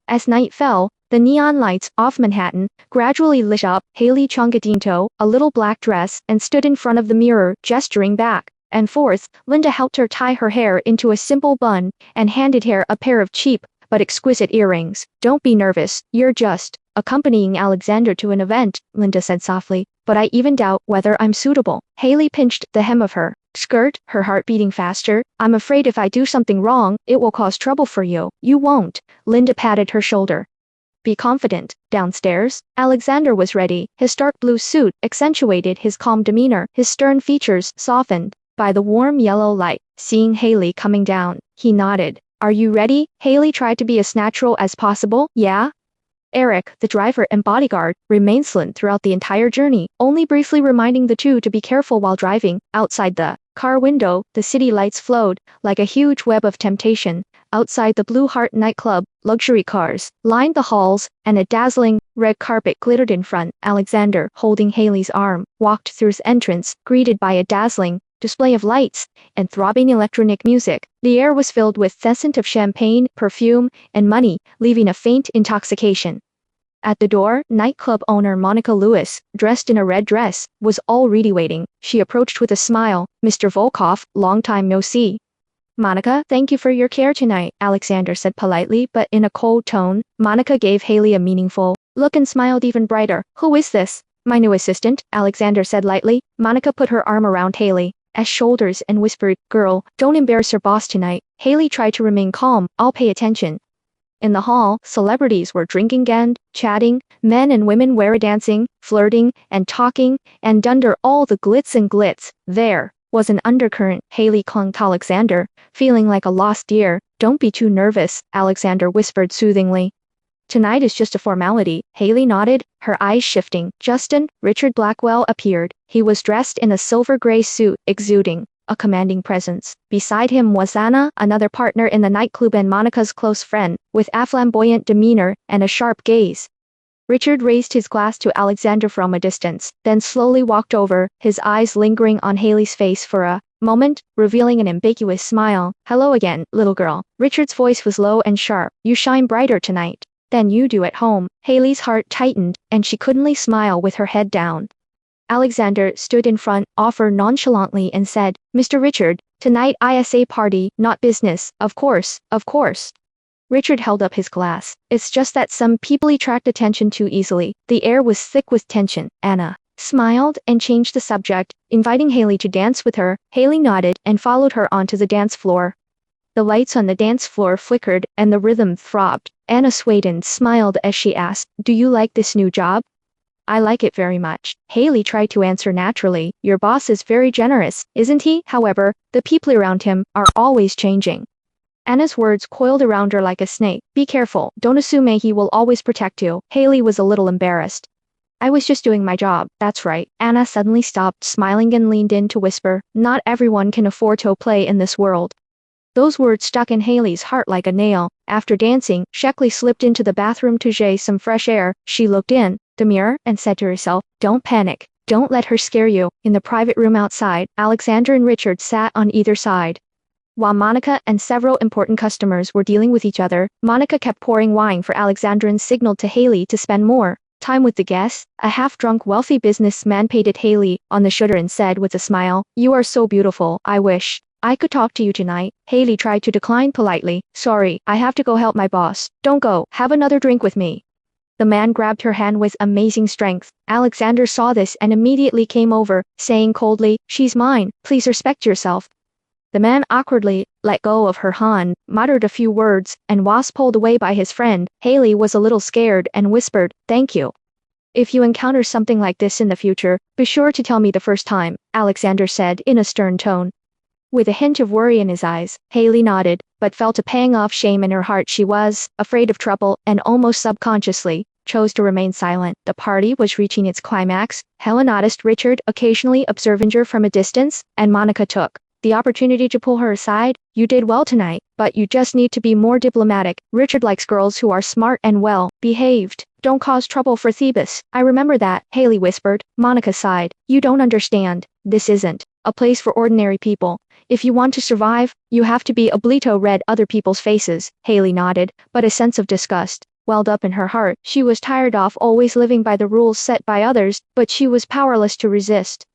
As night fell, the neon lights off Manhattan gradually lit up. Haley changed into a little black dress and stood in front of the mirror, gesturing back and forth. Linda helped her tie her hair into a simple bun and handed her a pair of cheap but exquisite earrings. "Don't be nervous, you're just accompanying Alexander to an event," Linda said softly, "but I even doubt whether I'm suitable." Haley pinched the hem of her skirt, her heart beating faster. "I'm afraid if I do something wrong, it will cause trouble for you." "You won't." Linda patted her shoulder. "Be confident." Downstairs, Alexander was ready. His dark blue suit accentuated his calm demeanor, his stern features softened by the warm yellow light. Seeing Haley coming down, he nodded. "Are you ready?" Haley tried to be as natural as possible. "Yeah?" Eric, the driver and bodyguard, remained silent throughout the entire journey, only briefly reminding the two to be careful while driving. Outside the car window, the city lights flowed, like a huge web of temptation. Outside the Blue Heart nightclub, luxury cars lined the halls, and a dazzling red carpet glittered in front. Alexander, holding Haley's arm, walked through the entrance, greeted by a dazzling display of lights and throbbing electronic music. The air was filled with the scent of champagne, perfume, and money, leaving a faint intoxication. At the door, nightclub owner Monica Lewis, dressed in a red dress, was already waiting. She approached with a smile. "Mr. Volkov, long time no see." "Monica, thank you for your care tonight," Alexander said politely but in a cold tone. Monica gave Haley a meaningful look and smiled even brighter. "Who is this?" "My new assistant," Alexander said lightly. Monica put her arm around Haley's shoulders and whispered, "Girl, don't embarrass your boss tonight." Haley tried to remain calm. "I'll pay attention." In the hall, celebrities were drinking and chatting, men and women were dancing, flirting, and talking, and under all the glitz and glitz, there was an undercurrent. Haley clung to Alexander, feeling like a lost deer. "Don't be too nervous," Alexander whispered soothingly. "Tonight is just a formality." Haley nodded, her eyes shifting. Justin, Richard Blackwell appeared. He was dressed in a silver-gray suit, exuding a commanding presence. Beside him was Anna, another partner in the nightclub and Monica's close friend, with a flamboyant demeanor and a sharp gaze. Richard raised his glass to Alexander from a distance, then slowly walked over, his eyes lingering on Haley's face for a moment, revealing an ambiguous smile. "Hello again, little girl." Richard's voice was low and sharp. "You shine brighter tonight than you do at home." Haley's heart tightened, and she couldn't smile with her head down. Alexander stood in front, offered nonchalantly and said, "Mr. Richard, tonight is a party, not business." "Of course, of course." Richard held up his glass. "It's just that some people attract attention too easily." The air was thick with tension. Anna smiled and changed the subject, inviting Haley to dance with her. Haley nodded and followed her onto the dance floor. The lights on the dance floor flickered, and the rhythm throbbed. Anna swayed and smiled as she asked, "Do you like this new job?" "I like it very much." Haley tried to answer naturally. "Your boss is very generous, isn't he?" However, the people around him are always changing. Anna's words coiled around her like a snake. "Be careful, don't assume he will always protect you." Haley was a little embarrassed. "I was just doing my job." "That's right." Anna suddenly stopped smiling and leaned in to whisper, "Not everyone can afford to play in this world." Those words stuck in Haley's heart like a nail. After dancing, Sheckley slipped into the bathroom to get some fresh air. She looked in the mirror and said to herself, "Don't panic. Don't let her scare you." In the private room outside, Alexander and Richard sat on either side. While Monica and several important customers were dealing with each other, Monica kept pouring wine for Alexander and signaled to Haley to spend more time with the guests. A half-drunk wealthy businessman patted Haley on the shoulder and said with a smile, "You are so beautiful. I wish I could talk to you tonight." Haley tried to decline politely. "Sorry, I have to go help my boss." "Don't go. Have another drink with me." The man grabbed her hand with amazing strength. Alexander saw this and immediately came over, saying coldly, "She's mine. Please respect yourself." The man awkwardly let go of her hand, muttered a few words, and was pulled away by his friend. Haley was a little scared and whispered, "Thank you. If you encounter something like this in the future, be sure to tell me the first time," Alexander said in a stern tone. With a hint of worry in his eyes, Haley nodded, but felt a pang of shame in her heart. She was afraid of trouble and almost subconsciously chose to remain silent. The party was reaching its climax. Helen noticed Richard occasionally observing her from a distance, and Monica took the opportunity to pull her aside. "You did well tonight, but you just need to be more diplomatic. Richard likes girls who are smart and well behaved. Don't cause trouble for Thebes." "I remember that," Haley whispered. Monica sighed. "You don't understand. This isn't a place for ordinary people. If you want to survive, you have to be oblito." Read other people's faces. Haley nodded, but a sense of disgust welled up in her heart. She was tired of always living by the rules set by others, but she was powerless to resist.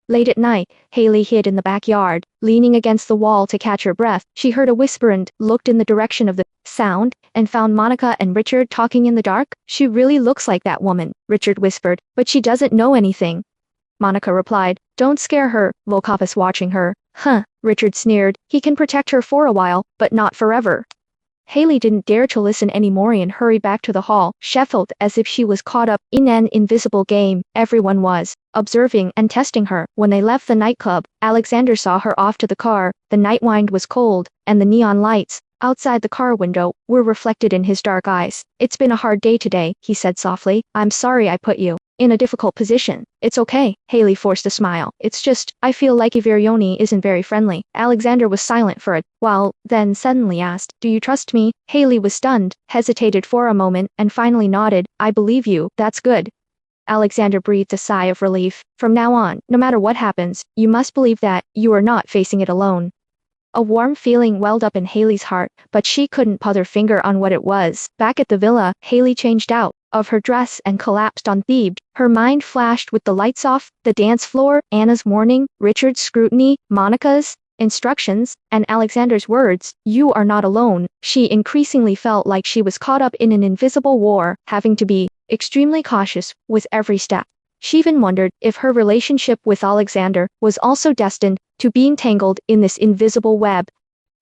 Late at night, Haley hid in the backyard, leaning against the wall to catch her breath. She heard a whisper and looked in the direction of the sound, and found Monica and Richard talking in the dark. "She really looks like that woman," Richard whispered, "but she doesn't know anything." Monica replied, "Don't scare her. Volkov is watching her." "Huh," Richard sneered, "he can protect her for a while, but not forever." Haley didn't dare to listen anymore and hurried back to the hall. She felt as if she was caught up in an invisible game. Everyone was observing and testing her. When they left the nightclub, Alexander saw her off to the car. The night wind was cold, and the neon lights outside the car window, were reflected in his dark eyes. It's been a hard day today, he said softly. I'm sorry I put you in a difficult position. It's okay, Haley forced a smile. It's just, I feel like Iverioni isn't very friendly. Alexander was silent for a while, then suddenly asked, do you trust me? Haley was stunned, hesitated for a moment, and finally nodded. I believe you, that's good. Alexander breathed a sigh of relief. From now on, no matter what happens, you must believe that you are not facing it alone. A warm feeling welled up in Haley's heart, but she couldn't put her finger on what it was. Back at the villa, Haley changed out of her dress and collapsed on Thebes. Her mind flashed with the lights off, the dance floor, Anna's warning, Richard's scrutiny, Monica's instructions, and Alexander's words, you are not alone. She increasingly felt like she was caught up in an invisible war, having to be extremely cautious with every step. She even wondered if her relationship with Alexander was also destined to be entangled in this invisible web.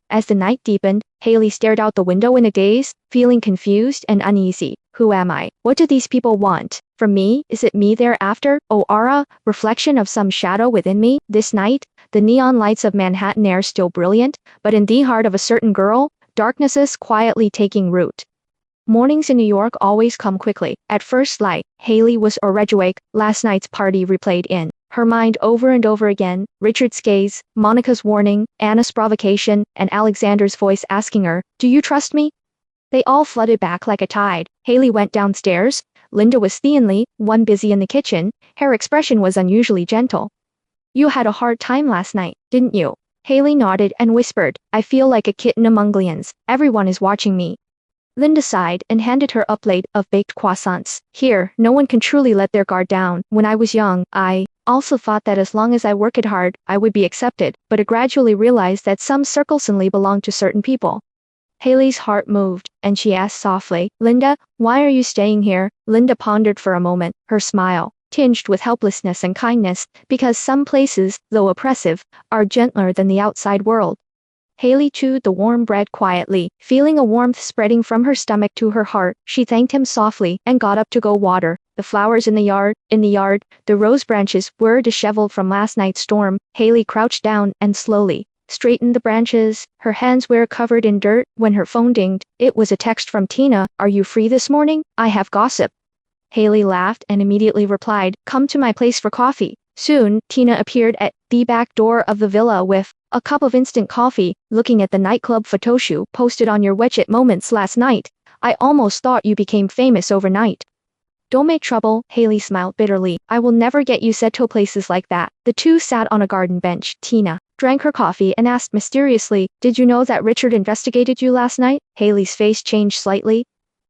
As the night deepened, Haley stared out the window in a daze, feeling confused and uneasy. Who am I? What do these people want from me? Is it me they're after? Oh, aura, reflection of some shadow within me? This night, the neon lights of Manhattan air still brilliant, but in the heart of a certain girl, darkness is quietly taking root. Mornings in New York always come quickly. At first light, Haley was already awake. Last night's party replayed in her mind over and over again. Richard's gaze, Monica's warning, Anna's provocation, and Alexander's voice asking her, do you trust me? They all flooded back like a tide. Haley went downstairs. Linda was thinly, one busy in the kitchen. Her expression was unusually gentle. You had a hard time last night, didn't you? Haley nodded and whispered, I feel like a kitten among lions. Everyone is watching me. Linda sighed and handed her a plate of baked croissants. Here, no one can truly let their guard down. When I was young, I also thought that as long as I worked hard, I would be accepted, but I gradually realized that some circles only belong to certain people. Haley's heart moved, and she asked softly, Linda, why are you staying here? Linda pondered for a moment, her smile tinged with helplessness and kindness, because some places, though oppressive, are gentler than the outside world. Haley chewed the warm bread quietly, feeling a warmth spreading from her stomach to her heart. She thanked him softly and got up to go water the flowers in the yard. The rose branches were disheveled from last night's storm. Haley crouched down and slowly straightened the branches. Her hands were covered in dirt when her phone dinged. It was a text from Tina. Are you free this morning? I have gossip. Haley laughed and immediately replied, come to my place for coffee. Soon, Tina appeared at the back door of the villa with a cup of instant coffee. Looking at the nightclub photoshoot posted on your Wetchet Moments last night, I almost thought you became famous overnight. Don't make trouble, Haley smiled bitterly. I will never get you set to places like that. The two sat on a garden bench. Tina drank her coffee and asked mysteriously, did you know that Richard investigated you last night? Haley's face changed slightly.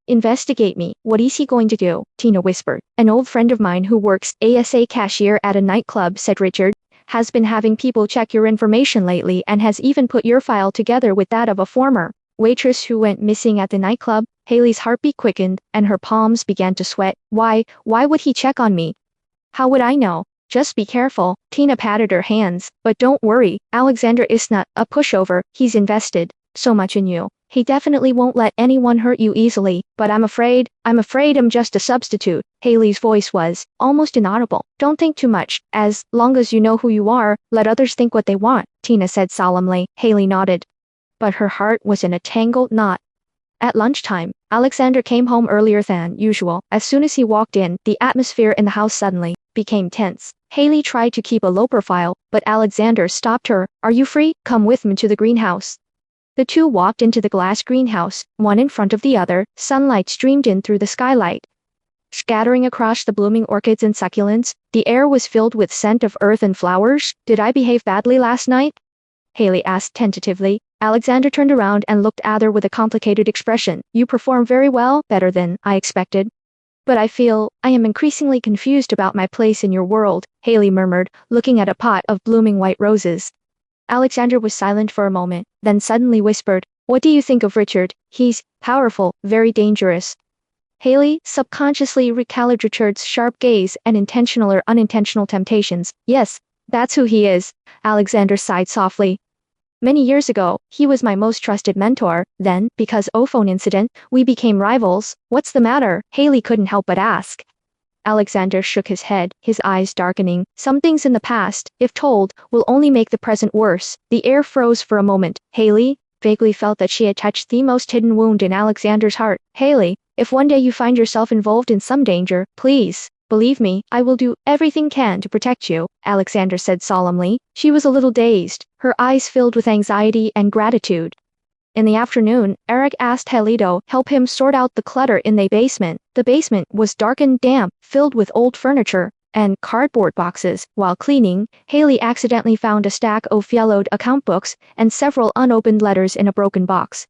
Investigate me? What is he going to do? Tina whispered. An old friend of mine who works as a cashier at a nightclub, said Richard, has been having people check your information lately and has even put your file together with that of a former waitress who went missing at the nightclub. Haley's heartbeat quickened and her palms began to sweat. Why would he check on me? How would I know? Just be careful. Tina patted her hands. But don't worry, Alexander is not a pushover. He's invested so much in you. He definitely won't let anyone hurt you easily, but I'm afraid I'm just a substitute. Haley's voice was almost inaudible. Don't think too much. As long as you know who you are, let others think what they want, Tina said solemnly. Haley nodded. But her heart was in a tangled knot. At lunchtime, Alexander came home earlier than usual. As soon as he walked in, the atmosphere in the house suddenly became tense. Haley tried to keep a low profile, but Alexander stopped her. Are you free? Come with me to the greenhouse. The two walked into the glass greenhouse, one in front of the other. Sunlight streamed in through the skylight, scattering across the blooming orchids and succulents. The air was filled with scent of earth and flowers. Did I behave badly last night? Haley asked tentatively. Alexander turned around and looked at her with a complicated expression. You performed very well, better than I expected. But I feel I am increasingly confused about my place in your world, Haley murmured, looking at a pot of blooming white roses. Alexander was silent for a moment, then suddenly whispered, what do you think of Richard? He's powerful, very dangerous. Haley subconsciously recalled Richard's sharp gaze and intentional or unintentional temptations. Yes, that's who he is. Alexander sighed softly. Many years ago, he was my most trusted mentor. Then, because of phone incident, we became rivals. What's the matter? Haley couldn't help but ask. Alexander shook his head, his eyes darkening. Some things in the past, if told, will only make the present worse. The air froze for a moment. Haley, vaguely felt that she had touched the most hidden wound in Alexander's heart. Haley, if one day you find yourself involved in some danger, please, believe me, I will do everything can to protect you, Alexander said solemnly. She was a little dazed, her eyes filled with anxiety and gratitude. In the afternoon, Eric asked Haley to help him sort out the clutter in the basement. The basement was dark and damp, filled with old furniture and cardboard boxes. While cleaning, Haley accidentally found a stack of yellowed account books and several unopened letters in a broken box.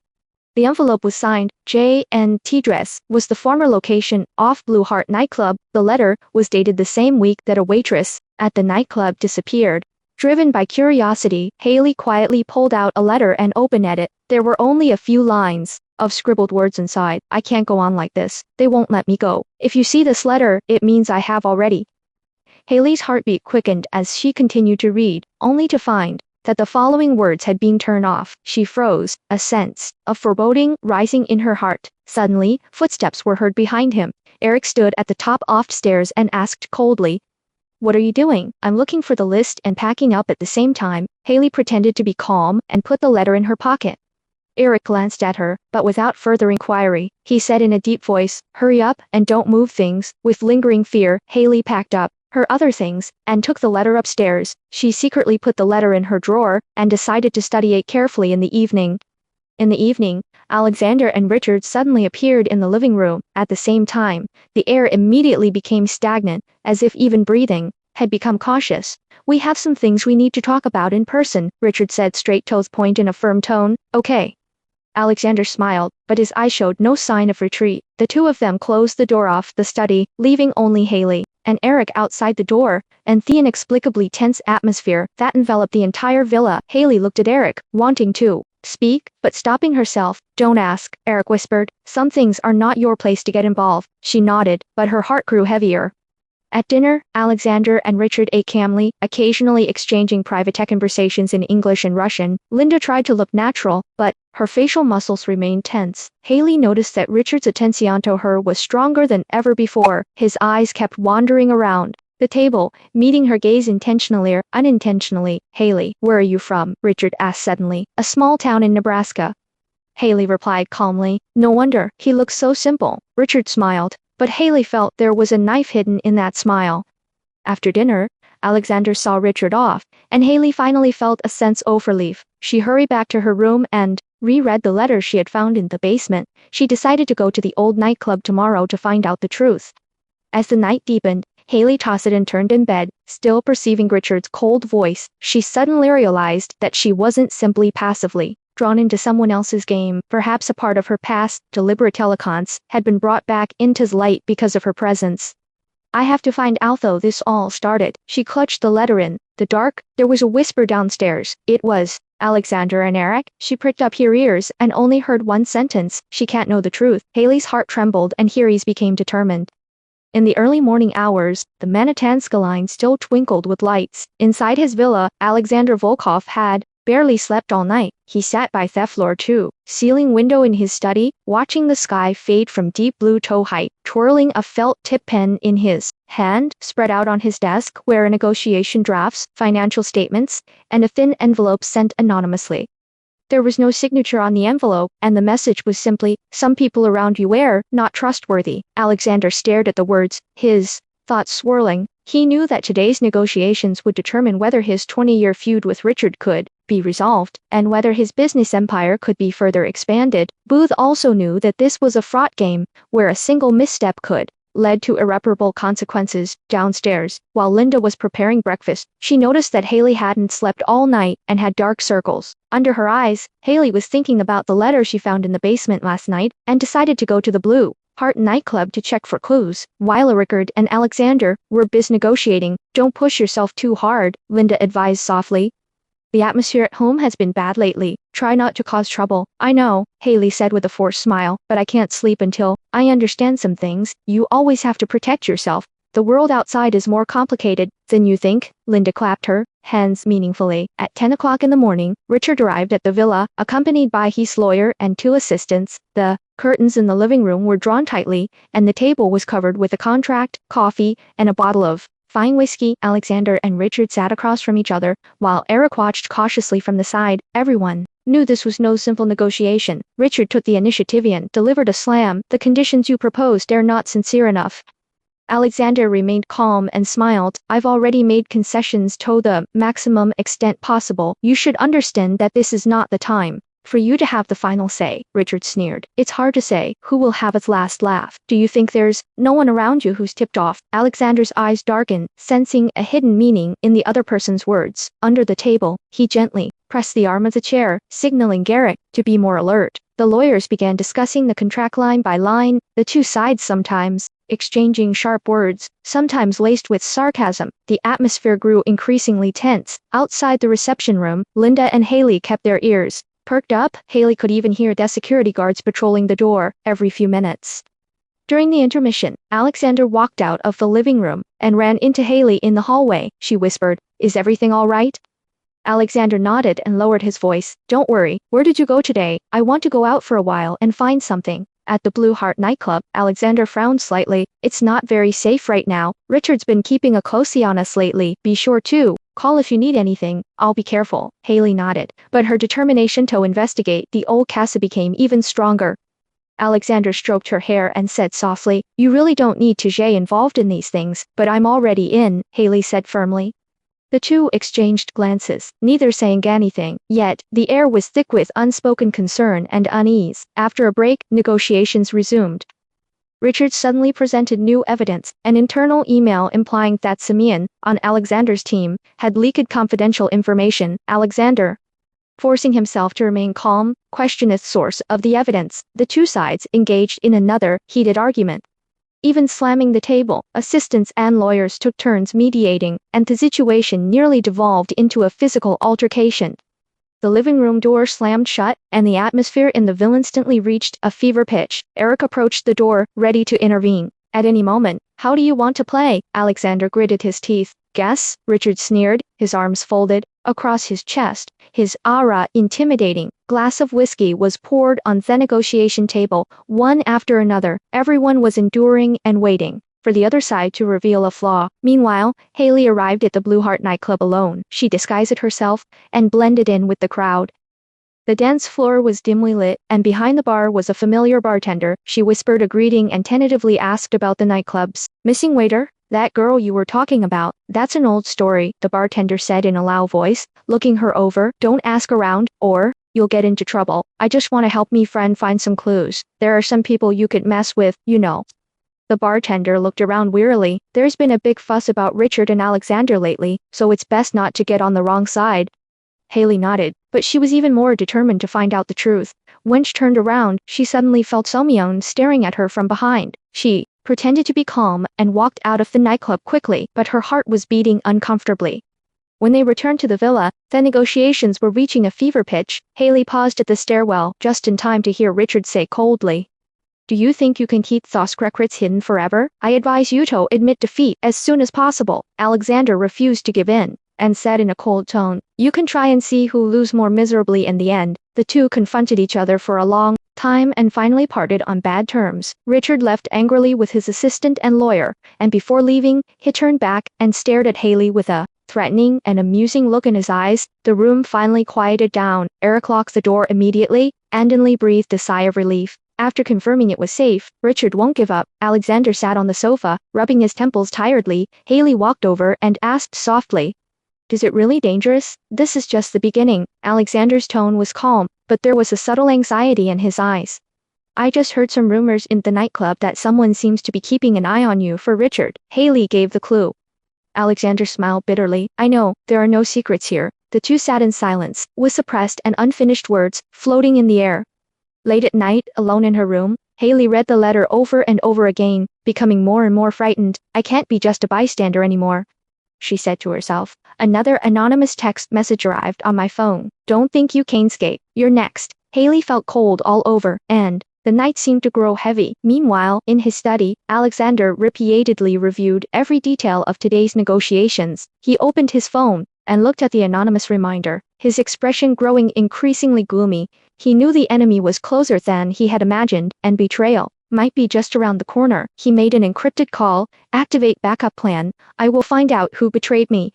The envelope was signed J&T Dress, was the former location off Blue Heart nightclub. The letter was dated the same week that a waitress at the nightclub disappeared. Driven by curiosity, Haley quietly pulled out a letter and opened at it. There were only a few lines of scribbled words inside. I can't go on like this. They won't let me go. If you see this letter, it means I have already. Haley's heartbeat quickened as she continued to read, only to find that the following words had been turned off. She froze, a sense of foreboding rising in her heart. Suddenly, footsteps were heard behind him. Eric stood at the top of the stairs and asked coldly, "What are you doing?" "I'm looking for the list and packing up at the same time." Haley pretended to be calm and put the letter in her pocket. Eric glanced at her, but without further inquiry. He said in a deep voice, "Hurry up and don't move things." With lingering fear, Haley packed up her other things and took the letter upstairs. She secretly put the letter in her drawer and decided to study it carefully in the evening. In the evening, Alexander and Richard suddenly appeared in the living room. At the same time, the air immediately became stagnant, as if even breathing had become cautious. "We have some things we need to talk about in person," Richard said straight to the point in a firm tone. "Okay." Alexander smiled, but his eyes showed no sign of retreat. The two of them closed the door off the study, leaving only Haley and Eric outside the door, and the inexplicably tense atmosphere that enveloped the entire villa. Haley looked at Eric, wanting to speak, but stopping herself. "Don't ask," Eric whispered. "Some things are not your place to get involved." She nodded, but her heart grew heavier. At dinner, Alexander and Richard ate calmly, occasionally exchanging private conversations in English and Russian. Linda tried to look natural, but her facial muscles remained tense. Haley noticed that Richard's attention to her was stronger than ever before. His eyes kept wandering around the table, meeting her gaze intentionally or unintentionally. "Haley, where are you from?" Richard asked suddenly. "A small town in Nebraska." Haley replied calmly. "No wonder, he looks so simple." Richard smiled, but Haley felt there was a knife hidden in that smile. After dinner, Alexander saw Richard off, and Haley finally felt a sense of relief. She hurried back to her room and reread the letter she had found in the basement. She decided to go to the old nightclub tomorrow to find out the truth. As the night deepened, Haley tossed and turned in bed, still perceiving Richard's cold voice. She suddenly realized that she wasn't simply passively drawn into someone else's game. Perhaps a part of her past, deliberate teleconts, had been brought back into light because of her presence. "I have to find out how this all started." She clutched the letter in the dark. There was a whisper downstairs. It was Alexander and Eric. She pricked up her ears and only heard one sentence. "She can't know the truth." Haley's heart trembled and her eyes became determined. In the early morning hours, the Manhattan skyline still twinkled with lights. Inside his villa, Alexander Volkov had barely slept all night. He sat by the floor too, ceiling window in his study, watching the sky fade from deep blue to height, twirling a felt-tip pen in his hand. Spread out on his desk were negotiation drafts, financial statements, and a thin envelope sent anonymously. There was no signature on the envelope, and the message was simply, "Some people around you are not trustworthy." Alexander stared at the words, his thoughts swirling. He knew that today's negotiations would determine whether his 20-year feud with Richard could be resolved, and whether his business empire could be further expanded. Booth also knew that this was a fraught game, where a single misstep could lead to irreparable consequences. Downstairs, while Linda was preparing breakfast, she noticed that Haley hadn't slept all night and had dark circles under her eyes. Haley was thinking about the letter she found in the basement last night, and decided to go to the Blue Heart nightclub to check for clues. While Rickard and Alexander were busy negotiating, "Don't push yourself too hard," Linda advised softly. "The atmosphere at home has been bad lately. Try not to cause trouble." "I know," Haley said with a forced smile, "but I can't sleep until I understand some things." "You always have to protect yourself. The world outside is more complicated than you think." Linda clapped her hands meaningfully. At 10 o'clock in the morning, Richard arrived at the villa, accompanied by his lawyer and 2 assistants. The curtains in the living room were drawn tightly, and the table was covered with a contract, coffee, and a bottle of Fine whiskey. Alexander and Richard sat across from each other, while Eric watched cautiously from the side. Everyone knew this was no simple negotiation. Richard took the initiative and delivered a slam. The conditions you proposed are not sincere enough. Alexander remained calm and smiled. I've already made concessions to the maximum extent possible. You should understand that this is not the time for you to have the final say. Richard sneered. It's hard to say who will have its last laugh. Do you think there's no one around you who's tipped off? Alexander's eyes darkened, sensing a hidden meaning in the other person's words. Under the table, he gently pressed the arm of the chair, signaling Garrick to be more alert. The lawyers began discussing the contract line by line, the two sides sometimes exchanging sharp words, sometimes laced with sarcasm. The atmosphere grew increasingly tense. Outside the reception room, Linda and Haley kept their ears perked up. Haley could even hear the security guards patrolling the door every few minutes. During the intermission, Alexander walked out of the living room and ran into Haley in the hallway. She whispered, "Is everything all right?" Alexander nodded and lowered his voice. "Don't worry. Where did you go today? I want to go out for a while and find something." At the Blue Heart nightclub, Alexander frowned slightly. "It's not very safe right now. Richard's been keeping a close eye on us lately. Be sure to call if you need anything." "I'll be careful." Haley nodded, but her determination to investigate the old casa became even stronger. Alexander stroked her hair and said softly, "You really don't need to get involved in these things, but I'm already in," Haley said firmly. The two exchanged glances, neither saying anything, yet the air was thick with unspoken concern and unease. After a break, negotiations resumed. Richard suddenly presented new evidence, an internal email implying that Simeon, on Alexander's team, had leaked confidential information. Alexander, forcing himself to remain calm, questioned the source of the evidence. The two sides engaged in another heated argument. Even slamming the table, assistants and lawyers took turns mediating, and the situation nearly devolved into a physical altercation. The living room door slammed shut, and the atmosphere in the villa instantly reached a fever pitch. Eric approached the door, ready to intervene. "At any moment. How do you want to play?" Alexander gritted his teeth. "Guess?" Richard sneered, his arms folded across his chest, his aura intimidating. Glass of whiskey was poured on the negotiation table, one after another. Everyone was enduring and waiting for the other side to reveal a flaw. Meanwhile, Haley arrived at the Blue Heart nightclub alone. She disguised herself and blended in with the crowd. The dance floor was dimly lit, and behind the bar was a familiar bartender. She whispered a greeting and tentatively asked about the nightclub's missing waiter. "That girl you were talking about, that's an old story," the bartender said in a loud voice, looking her over. "Don't ask around, or you'll get into trouble. I just want to help me friend find some clues. There are some people you could mess with, you know." The bartender looked around wearily. "There's been a big fuss about Richard and Alexander lately, so it's best not to get on the wrong side." Haley nodded, but she was even more determined to find out the truth. When she turned around, she suddenly felt Simeon staring at her from behind. She pretended to be calm and walked out of the nightclub quickly, but her heart was beating uncomfortably. When they returned to the villa, the negotiations were reaching a fever pitch. Haley paused at the stairwell, just in time to hear Richard say coldly, "Do you think you can keep those secrets hidden forever? I advise you to admit defeat as soon as possible." Alexander refused to give in, and said in a cold tone, "You can try and see who lose more miserably in the end." The two confronted each other for a long time and finally parted on bad terms. Richard left angrily with his assistant and lawyer, and before leaving, he turned back and stared at Haley with a threatening and amusing look in his eyes. The room finally quieted down. Eric locked the door immediately, and inly breathed a sigh of relief. After confirming it was safe, Richard won't give up. Alexander sat on the sofa, rubbing his temples tiredly. Haley walked over and asked softly, "Is it really dangerous?" "This is just the beginning." Alexander's tone was calm, but there was a subtle anxiety in his eyes. "I just heard some rumors in the nightclub that someone seems to be keeping an eye on you for Richard." Haley gave the clue. Alexander smiled bitterly. "I know, there are no secrets here." The two sat in silence, with suppressed and unfinished words floating in the air. Late at night, alone in her room, Haley read the letter over and over again, becoming more and more frightened. "I can't be just a bystander anymore," she said to herself. Another anonymous text message arrived on my phone. "Don't think you can escape. You're next." Haley felt cold all over, and the night seemed to grow heavy. Meanwhile, in his study, Alexander repeatedly reviewed every detail of today's negotiations. He opened his phone and looked at the anonymous reminder, his expression growing increasingly gloomy. He knew the enemy was closer than he had imagined, and betrayal might be just around the corner. He made an encrypted call. Activate backup plan. I will find out who betrayed me.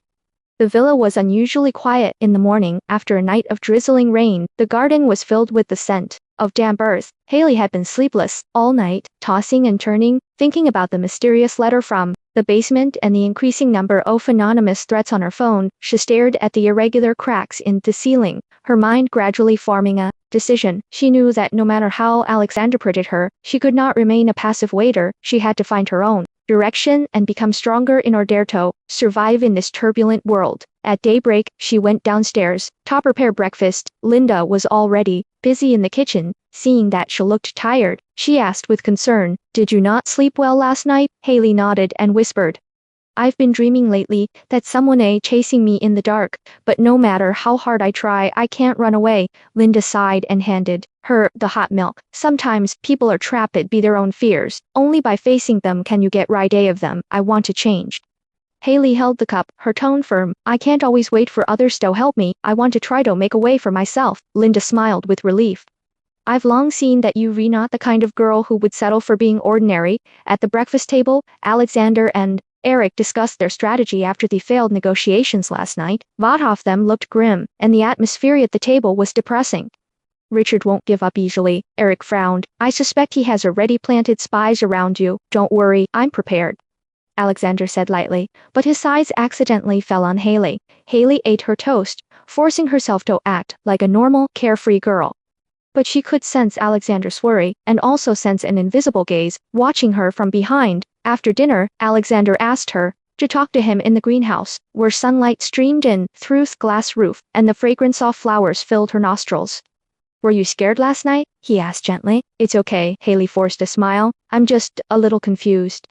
The villa was unusually quiet in the morning. After a night of drizzling rain, the garden was filled with the scent of damp earth. Haley had been sleepless all night, tossing and turning, thinking about the mysterious letter from the basement and the increasing number of anonymous threats on her phone. She stared at the irregular cracks in the ceiling, her mind gradually forming a decision. She knew that no matter how Alexander treated her, she could not remain a passive waiter. She had to find her own direction and become stronger in order to survive in this turbulent world. At daybreak, she went downstairs to prepare breakfast. Linda was already busy in the kitchen. Seeing that she looked tired, she asked with concern, "Did you not sleep well last night?" Haley nodded and whispered, "I've been dreaming lately that someone chasing me in the dark, but no matter how hard I try, I can't run away." Linda sighed and handed her the hot milk. "Sometimes people are trapped by their own fears. Only by facing them can you get rid of them. I want to change." Haley held the cup, her tone firm. "I can't always wait for others to help me. I want to try to make a way for myself." Linda smiled with relief. "I've long seen that you are not the kind of girl who would settle for being ordinary." At the breakfast table, Alexander and Eric discussed their strategy after the failed negotiations last night. Both of them looked grim, and the atmosphere at the table was depressing. "Richard won't give up easily," Eric frowned. "I suspect he has already planted spies around you." "Don't worry, I'm prepared," Alexander said lightly, but his eyes accidentally fell on Haley. Haley ate her toast, forcing herself to act like a normal, carefree girl. But she could sense Alexander's worry, and also sense an invisible gaze, watching her from behind. After dinner, Alexander asked her to talk to him in the greenhouse, where sunlight streamed in through the glass roof, and the fragrance of flowers filled her nostrils. "Were you scared last night?" he asked gently. "It's okay," Haley forced a smile. "I'm just a little confused.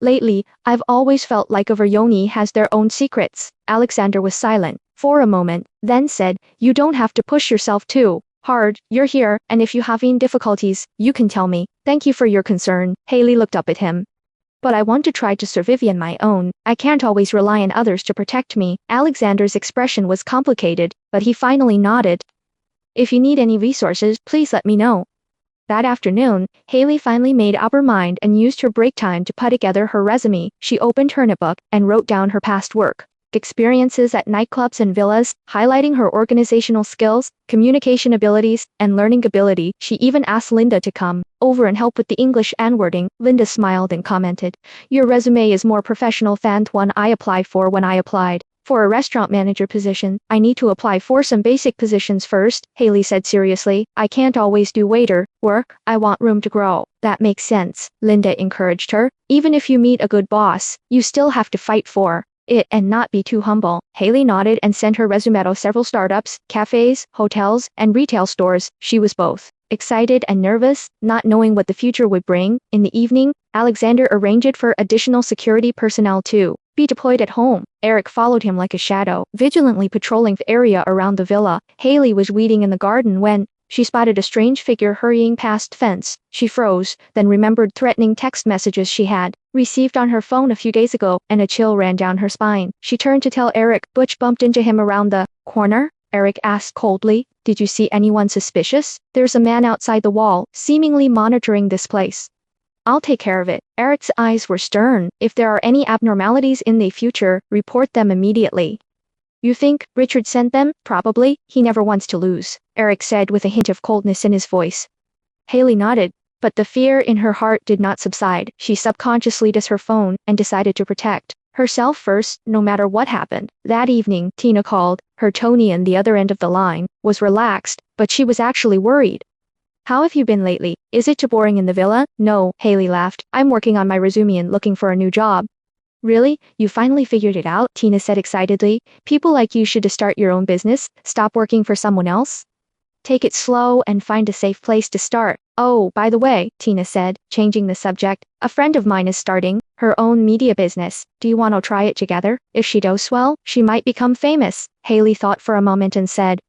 Lately, I've always felt like Yoni has their own secrets." Alexander was silent for a moment, then said, "You don't have to push yourself too hard. You're here, and if you have any difficulties, you can tell me." "Thank you for your concern." Haley looked up at him. "But I want to try to survive on my own. I can't always rely on others to protect me." Alexander's expression was complicated, but he finally nodded. "If you need any resources, please let me know." That afternoon, Haley finally made up her mind and used her break time to put together her resume. She opened her notebook and wrote down her past work experiences at nightclubs and villas, highlighting her organizational skills, communication abilities, and learning ability. She even asked Linda to come over and help with the English and wording. Linda smiled and commented, "Your resume is more professional than the one I applied for when I applied for a restaurant manager position. I need to apply for some basic positions first." Haley said seriously, "I can't always do waiter work. I want room to grow." "That makes sense," Linda encouraged her. "Even if you meet a good boss, you still have to fight for it and not be too humble." Haley nodded and sent her resume to several startups, cafes, hotels, and retail stores. She was both excited and nervous, not knowing what the future would bring. In the evening, Alexander arranged for additional security personnel to be deployed at home. Eric followed him like a shadow, vigilantly patrolling the area around the villa. Haley was weeding in the garden when she spotted a strange figure hurrying past the fence. She froze, then remembered threatening text messages she had received on her phone a few days ago, and a chill ran down her spine. She turned to tell Eric. "Butch bumped into him around the corner?" Eric asked coldly. "Did you see anyone suspicious?" "There's a man outside the wall, seemingly monitoring this place." "I'll take care of it." Eric's eyes were stern. "If there are any abnormalities in the future, report them immediately." "You think Richard sent them?" "Probably. He never wants to lose," Eric said with a hint of coldness in his voice. Haley nodded, but the fear in her heart did not subside. She subconsciously did her phone and decided to protect herself first, no matter what happened. That evening, Tina called. Her tone on the other end of the line was relaxed, but she was actually worried. "How have you been lately? Is it too boring in the villa?" "No," Haley laughed. "I'm working on my resume and looking for a new job." "Really? You finally figured it out?" Tina said excitedly. "People like you should start your own business, stop working for someone else. Take it slow and find a safe place to start." "Oh, by the way," Tina said, changing the subject, "a friend of mine is starting her own media business. Do you want to try it together? If she does well, she might become famous." Haley thought for a moment and said,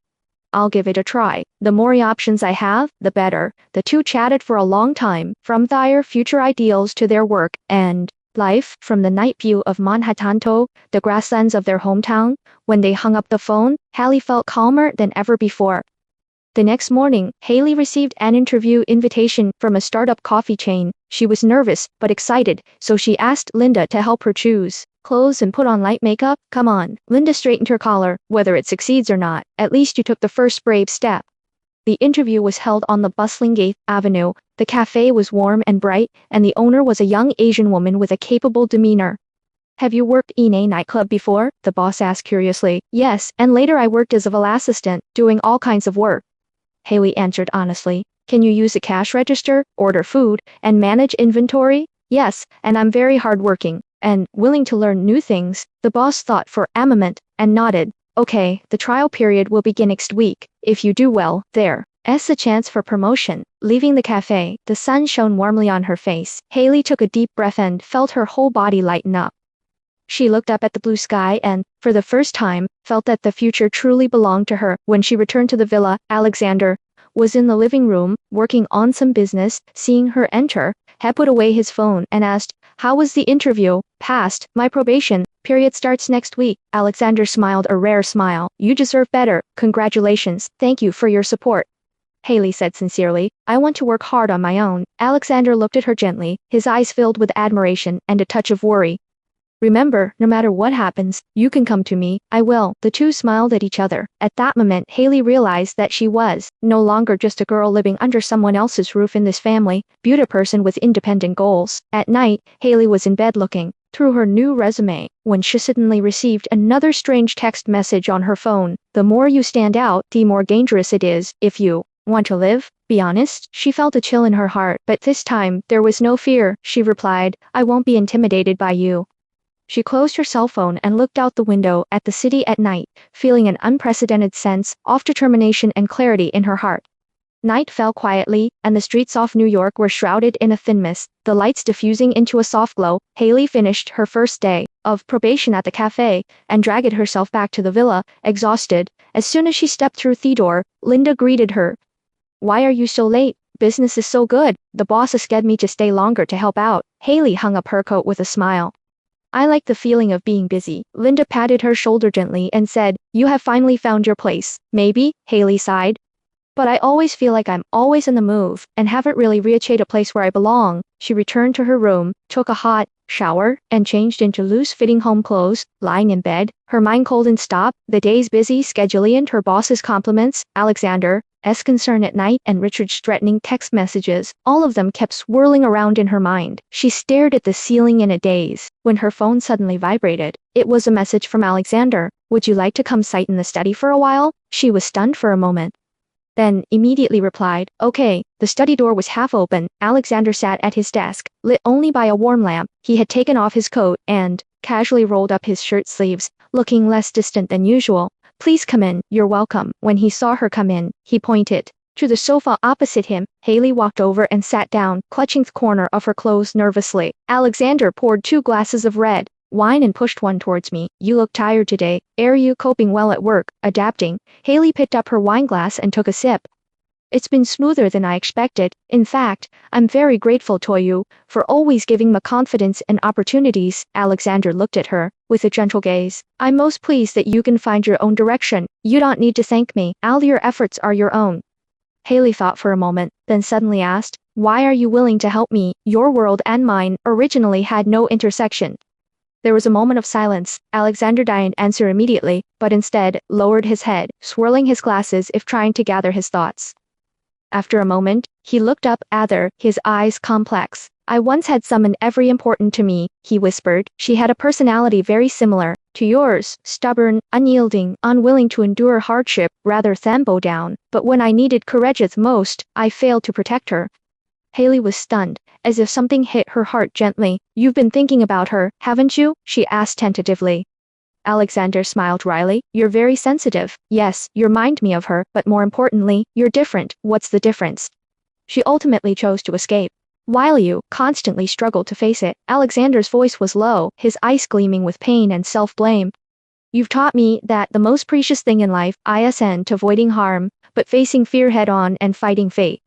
"I'll give it a try. The more options I have, the better." The two chatted for a long time, from their future ideals to their work and life, from the night view of Manhattan to the grasslands of their hometown. When they hung up the phone, Haley felt calmer than ever before. The next morning, Haley received an interview invitation from a startup coffee chain. She was nervous, but excited, so she asked Linda to help her choose clothes and put on light makeup. Come on. Linda straightened her collar. Whether it succeeds or not, at least you took the first brave step. The interview was held on the bustling 8th Avenue. The cafe was warm and bright, and the owner was a young Asian woman with a capable demeanor. Have you worked in a nightclub before? The boss asked curiously. Yes, and later I worked as a valet assistant, doing all kinds of work. Haley answered honestly. Can you use a cash register, order food, and manage inventory? Yes, and I'm very hardworking, and willing to learn new things. The boss thought for a moment, and nodded. Okay, the trial period will begin next week. If you do well, there's a chance for promotion. Leaving the cafe, the sun shone warmly on her face. Haley took a deep breath and felt her whole body lighten up. She looked up at the blue sky and, for the first time, felt that the future truly belonged to her. When she returned to the villa, Alexander was in the living room, working on some business. Seeing her enter, had put away his phone and asked, "How was the interview?" "Passed. My probation period starts next week." Alexander smiled a rare smile. "You deserve better. Congratulations. Thank you for your support," Haley said sincerely. "I want to work hard on my own." Alexander looked at her gently, his eyes filled with admiration and a touch of worry. "Remember, no matter what happens, you can come to me." "I will." The two smiled at each other. At that moment, Haley realized that she was no longer just a girl living under someone else's roof in this family, but a person with independent goals. At night, Haley was in bed looking through her new resume when she suddenly received another strange text message on her phone. "The more you stand out, the more dangerous it is. If you want to live, be honest." She felt a chill in her heart, but this time, there was no fear. She replied, "I won't be intimidated by you." She closed her cell phone and looked out the window at the city at night, feeling an unprecedented sense of determination and clarity in her heart. Night fell quietly, and the streets of New York were shrouded in a thin mist, the lights diffusing into a soft glow. Haley finished her first day of probation at the cafe and dragged herself back to the villa, exhausted. As soon as she stepped through the door, Linda greeted her. "Why are you so late? Business is so good. The boss asked me to stay longer to help out." Haley hung up her coat with a smile. "I like the feeling of being busy." Linda patted her shoulder gently and said, "You have finally found your place." "Maybe," Haley sighed. "But I always feel like I'm always in the move, and haven't really reached a place where I belong." She returned to her room, took a hot shower, and changed into loose-fitting home clothes. Lying in bed, her mind cold and stopped. The day's busy schedule and her boss's compliments, Alexander's concern at night, and Richard's threatening text messages, all of them kept swirling around in her mind. She stared at the ceiling in a daze, when her phone suddenly vibrated. It was a message from Alexander. "Would you like to come sit in the study for a while?" She was stunned for a moment, then immediately replied, "Okay." The study door was half open. Alexander sat at his desk, lit only by a warm lamp. He had taken off his coat and casually rolled up his shirt sleeves, looking less distant than usual. "Please come in. You're welcome." When he saw her come in, he pointed to the sofa opposite him. Haley walked over and sat down, clutching the corner of her clothes nervously. Alexander poured 2 glasses of red wine and pushed one towards me. "You look tired today. Are you coping well at work?" "Adapting." Haley picked up her wine glass and took a sip. "It's been smoother than I expected. In fact, I'm very grateful to you for always giving me confidence and opportunities." Alexander looked at her with a gentle gaze. "I'm most pleased that you can find your own direction. You don't need to thank me. All your efforts are your own." Haley thought for a moment, then suddenly asked, "Why are you willing to help me? Your world and mine originally had no intersection." There was a moment of silence. Alexander didn't answer immediately, but instead lowered his head, swirling his glasses if trying to gather his thoughts. After a moment, he looked up at her, his eyes complex. "I once had someone very important to me," he whispered. "She had a personality very similar to yours, stubborn, unyielding, unwilling to endure hardship, rather than bow down. But when I needed courage the most, I failed to protect her." Haley was stunned, as if something hit her heart gently. "You've been thinking about her, haven't you?" she asked tentatively. Alexander smiled wryly. "You're very sensitive." "Yes, you remind me of her, but more importantly, you're different." "What's the difference?" "She ultimately chose to escape, while you constantly struggled to face it." Alexander's voice was low, his eyes gleaming with pain and self-blame. "You've taught me that the most precious thing in life isn't avoiding harm, but facing fear head-on and fighting fate."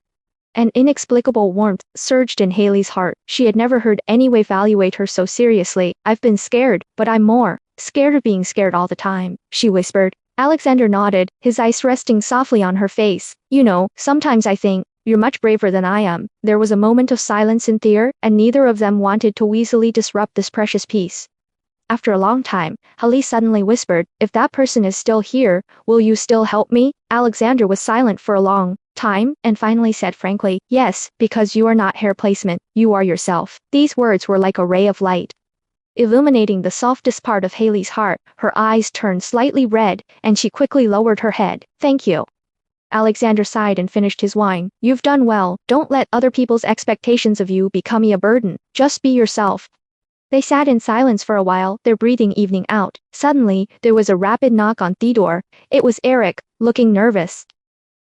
An inexplicable warmth surged in Haley's heart. She had never heard anyone evaluate her so seriously. "I've been scared, but I'm more scared of being scared all the time," she whispered. Alexander nodded, his eyes resting softly on her face. You know, sometimes I think, you're much braver than I am. There was a moment of silence in there, and neither of them wanted to easily disrupt this precious peace. After a long time, Hallie suddenly whispered, if that person is still here, will you still help me? Alexander was silent for a long time, and finally said frankly, yes, because you are not hair placement, you are yourself. These words were like a ray of light, illuminating the softest part of Haley's heart. Her eyes turned slightly red, and she quickly lowered her head. Thank you. Alexander sighed and finished his wine. You've done well. Don't let other people's expectations of you become a burden. Just be yourself. They sat in silence for a while, their breathing evening out. Suddenly, there was a rapid knock on the door. It was Eric, looking nervous.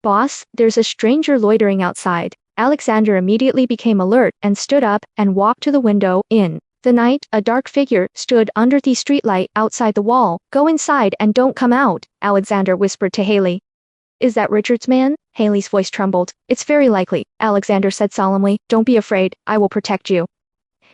Boss, there's a stranger loitering outside. Alexander immediately became alert and stood up and walked to the window. In the night, a dark figure stood under the streetlight outside the wall. Go inside and don't come out, Alexander whispered to Haley. Is that Richard's man? Haley's voice trembled. It's very likely, Alexander said solemnly. Don't be afraid, I will protect you.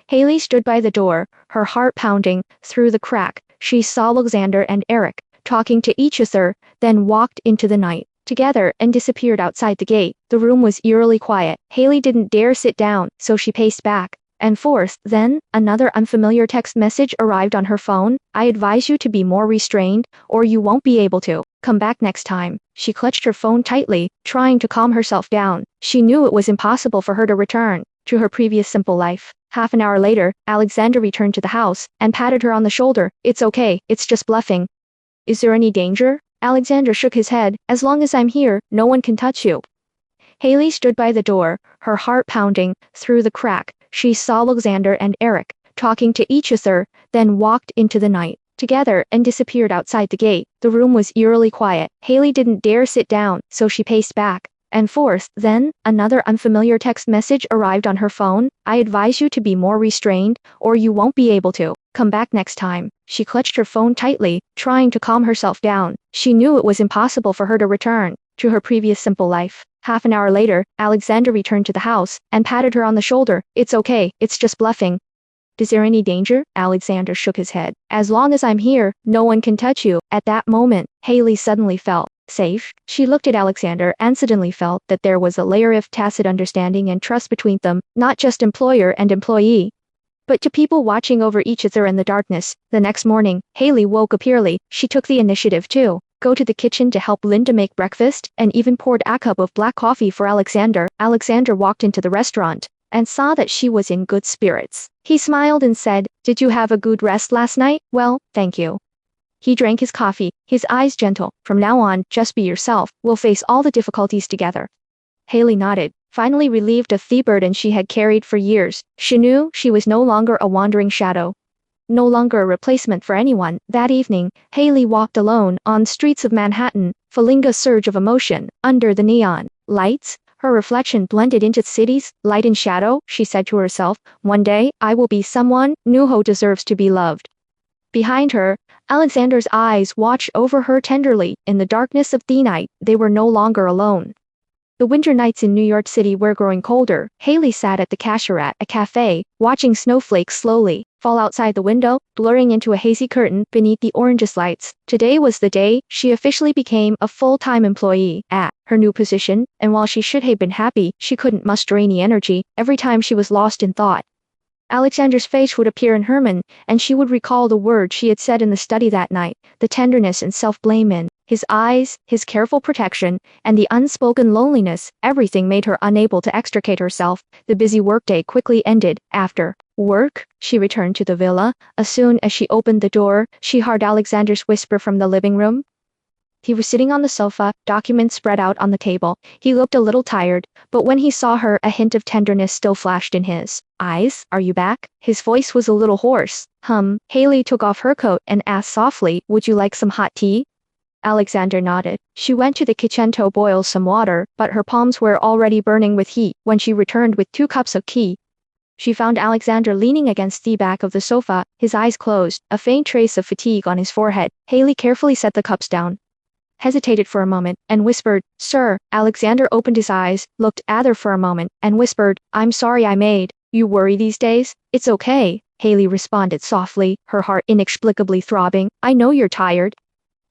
Haley stood by the door, her heart pounding. Through the crack, she saw Alexander and Eric talking to each other, then walked into the night together and disappeared outside the gate. The room was eerily quiet. Haley didn't dare sit down, so she paced back and forth. Then, another unfamiliar text message arrived on her phone. I advise you to be more restrained, or you won't be able to come back next time. She clutched her phone tightly, trying to calm herself down. She knew it was impossible for her to return to her previous simple life. Half an hour later, Alexander returned to the house and patted her on the shoulder. It's okay, it's just bluffing. Is there any danger? Alexander shook his head. As long as I'm here, no one can touch you. Haley stood by the door, her heart pounding. Through the crack, she saw Alexander and Eric talking to each other, then walked into the night together and disappeared outside the gate. The room was eerily quiet. Haley didn't dare sit down, so she paced back and forth. Then, another unfamiliar text message arrived on her phone. I advise you to be more restrained, or you won't be able to come back next time. She clutched her phone tightly, trying to calm herself down. She knew it was impossible for her to return to her previous simple life. Half an hour later, Alexander returned to the house and patted her on the shoulder. It's okay, it's just bluffing. Is there any danger? Alexander shook his head. As long as I'm here, no one can touch you. At that moment, Haley suddenly felt safe. She looked at Alexander and suddenly felt that there was a layer of tacit understanding and trust between them, not just employer and employee, but to people watching over each other in the darkness. The next morning, Haley woke up early. She took the initiative to go to the kitchen to help Linda make breakfast, and even poured a cup of black coffee for Alexander. Alexander walked into the restaurant and saw that she was in good spirits. He smiled and said, Did you have a good rest last night? Well, thank you. He drank his coffee, his eyes gentle. From now on, just be yourself. We'll face all the difficulties together. Haley nodded, finally relieved of the burden she had carried for years. She knew she was no longer a wandering shadow, no longer a replacement for anyone. That evening, Haley walked alone on streets of Manhattan, feeling a surge of emotion. Under the neon lights, her reflection blended into the city's light and shadow. She said to herself, one day, I will be someone new who deserves to be loved. Behind her, Alexander's eyes watched over her tenderly. In the darkness of the night, they were no longer alone. The winter nights in New York City were growing colder. Haley sat at the cashier at a cafe, watching snowflakes slowly fall outside the window, blurring into a hazy curtain beneath the orangest lights. Today was the day she officially became a full-time employee at her new position, and while she should have been happy, she couldn't muster any energy. Every time she was lost in thought, Alexander's face would appear in Herman, and she would recall the words she had said in the study that night, the tenderness and self-blame in his eyes, his careful protection, and the unspoken loneliness. Everything made her unable to extricate herself. The busy workday quickly ended. After work, she returned to the villa. As soon as she opened the door, she heard Alexander's whisper from the living room. He was sitting on the sofa, documents spread out on the table. He looked a little tired, but when he saw her, a hint of tenderness still flashed in his eyes. Are you back? His voice was a little hoarse. Haley took off her coat and asked softly, would you like some hot tea? Alexander nodded. She went to the kitchen to boil some water, but her palms were already burning with heat. When she returned with 2 cups of tea, she found Alexander leaning against the back of the sofa, his eyes closed, a faint trace of fatigue on his forehead. Haley carefully set the cups down, hesitated for a moment, and whispered, Sir. Alexander opened his eyes, looked at her for a moment, and whispered, I'm sorry I made you worry these days. It's okay, Haley responded softly, her heart inexplicably throbbing. I know you're tired.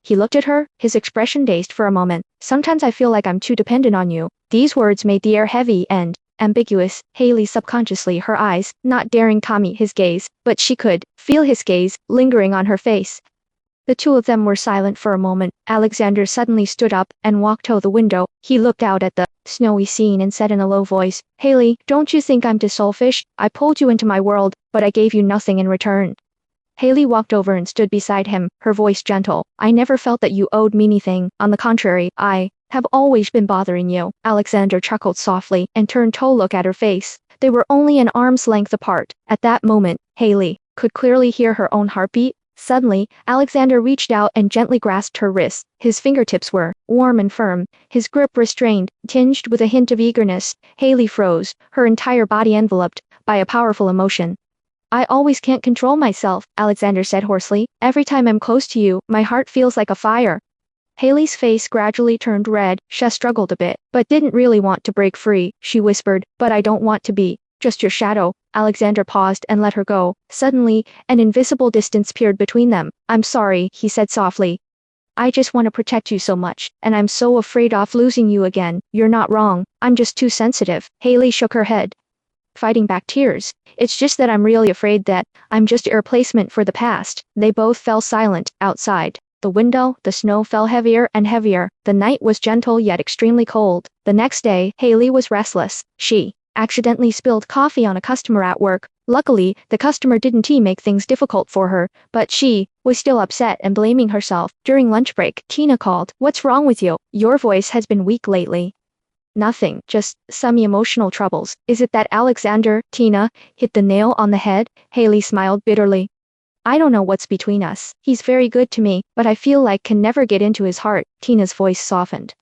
He looked at her, his expression dazed for a moment. Sometimes I feel like I'm too dependent on you. These words made the air heavy and ambiguous. Haley subconsciously her eyes, not daring to meet his gaze, but she could feel his gaze lingering on her face. The two of them were silent for a moment. Alexander suddenly stood up and walked to the window. He looked out at the snowy scene and said in a low voice, "Haley, don't you think I'm too selfish? I pulled you into my world, but I gave you nothing in return." Haley walked over and stood beside him, her voice gentle. "I never felt that you owed me anything. On the contrary, I have always been bothering you." Alexander chuckled softly and turned to look at her face. They were only an arm's length apart. At that moment, Haley could clearly hear her own heartbeat. Suddenly, Alexander reached out and gently grasped her wrist. His fingertips were warm and firm, his grip restrained, tinged with a hint of eagerness. Haley froze, her entire body enveloped by a powerful emotion. "I always can't control myself," Alexander said hoarsely. "Every time I'm close to you, my heart feels like a fire." Haley's face gradually turned red. She struggled a bit, but didn't really want to break free. She whispered, "But I don't want to be just your shadow." Alexander paused and let her go. Suddenly, an invisible distance appeared between them. "I'm sorry," he said softly. "I just want to protect you so much, and I'm so afraid of losing you again." "You're not wrong. I'm just too sensitive." Haley shook her head, fighting back tears. "It's just that I'm really afraid that I'm just a replacement for the past." They both fell silent. Outside the window, the snow fell heavier and heavier. The night was gentle yet extremely cold. The next day, Haley was restless. She accidentally spilled coffee on a customer at work. Luckily, the customer didn't make things difficult for her, but she was still upset and blaming herself. During lunch break, Tina called. "What's wrong with you? Your voice has been weak lately." "Nothing, just some emotional troubles." "Is it that Alexander?" Tina hit the nail on the head. Haley smiled bitterly. "I don't know what's between us. He's very good to me, but I feel like can never get into his heart." Tina's voice softened.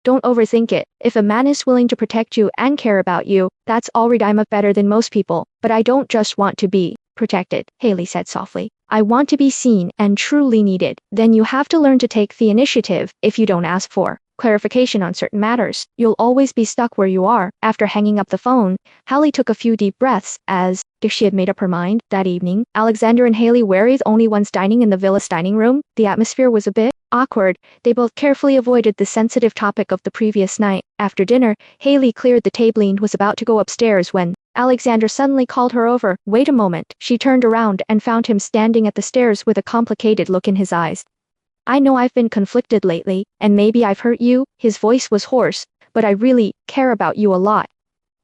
"Don't overthink it. If a man is willing to protect you and care about you, that's already I'm better than most people. But I don't just want to be protected," Haley said softly. "I want to be seen and truly needed. Then you have to learn to take the initiative. If you don't ask for clarification on certain matters, you'll always be stuck where you are." After hanging up the phone, Haley took a few deep breaths, as if she had made up her mind. That evening, Alexander and Haley were the only ones dining in the villa's dining room. The atmosphere was a bit awkward. They both carefully avoided the sensitive topic of the previous night. After dinner, Haley cleared the table and was about to go upstairs when Alexander suddenly called her over. "Wait a moment." She turned around and found him standing at the stairs with a complicated look in his eyes. "I know I've been conflicted lately, and maybe I've hurt you." His voice was hoarse, "but I really care about you a lot."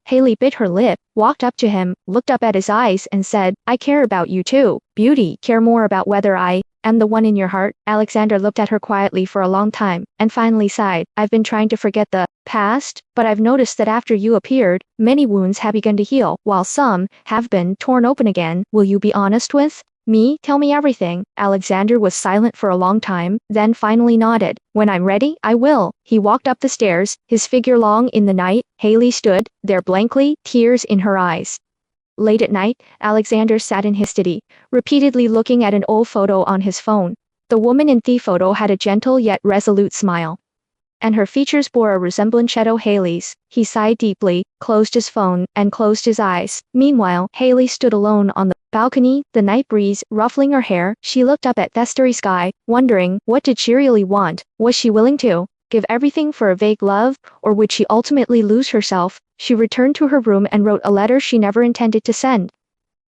Haley bit her lip, walked up to him, looked up at his eyes and said, "I care about you too. Beauty, care more about whether I am the one in your heart." Alexander looked at her quietly for a long time, and finally sighed. "I've been trying to forget the past, but I've noticed that after you appeared, many wounds have begun to heal, while some have been torn open again. Will you be honest with me? Tell me everything." Alexander was silent for a long time, then finally nodded. "When I'm ready, I will." He walked up the stairs, his figure long in the night. Haley stood there blankly, tears in her eyes. Late at night, Alexander sat in his study, repeatedly looking at an old photo on his phone. The woman in the photo had a gentle yet resolute smile, and her features bore a resemblance to Haley's. He sighed deeply, closed his phone, and closed his eyes. Meanwhile, Haley stood alone on the balcony, the night breeze ruffling her hair. She looked up at the starry sky, wondering, what did she really want? Was she willing to give everything for a vague love, or would she ultimately lose herself? She returned to her room and wrote a letter she never intended to send.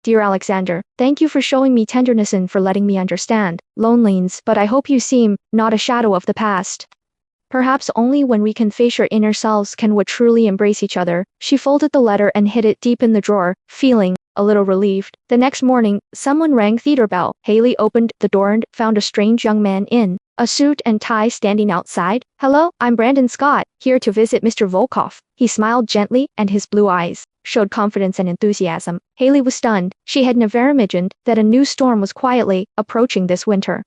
"Dear Alexander, thank you for showing me tenderness and for letting me understand loneliness, but I hope you seem not a shadow of the past. Perhaps only when we can face our inner selves can we truly embrace each other." She folded the letter and hid it deep in the drawer, feeling a little relieved. The next morning, someone rang the doorbell. Haley opened the door and found a strange young man in a suit and tie standing outside. "Hello, I'm Brandon Scott, here to visit Mr. Volkov." He smiled gently, and his blue eyes showed confidence and enthusiasm. Haley was stunned. She had never imagined that a new storm was quietly approaching this winter.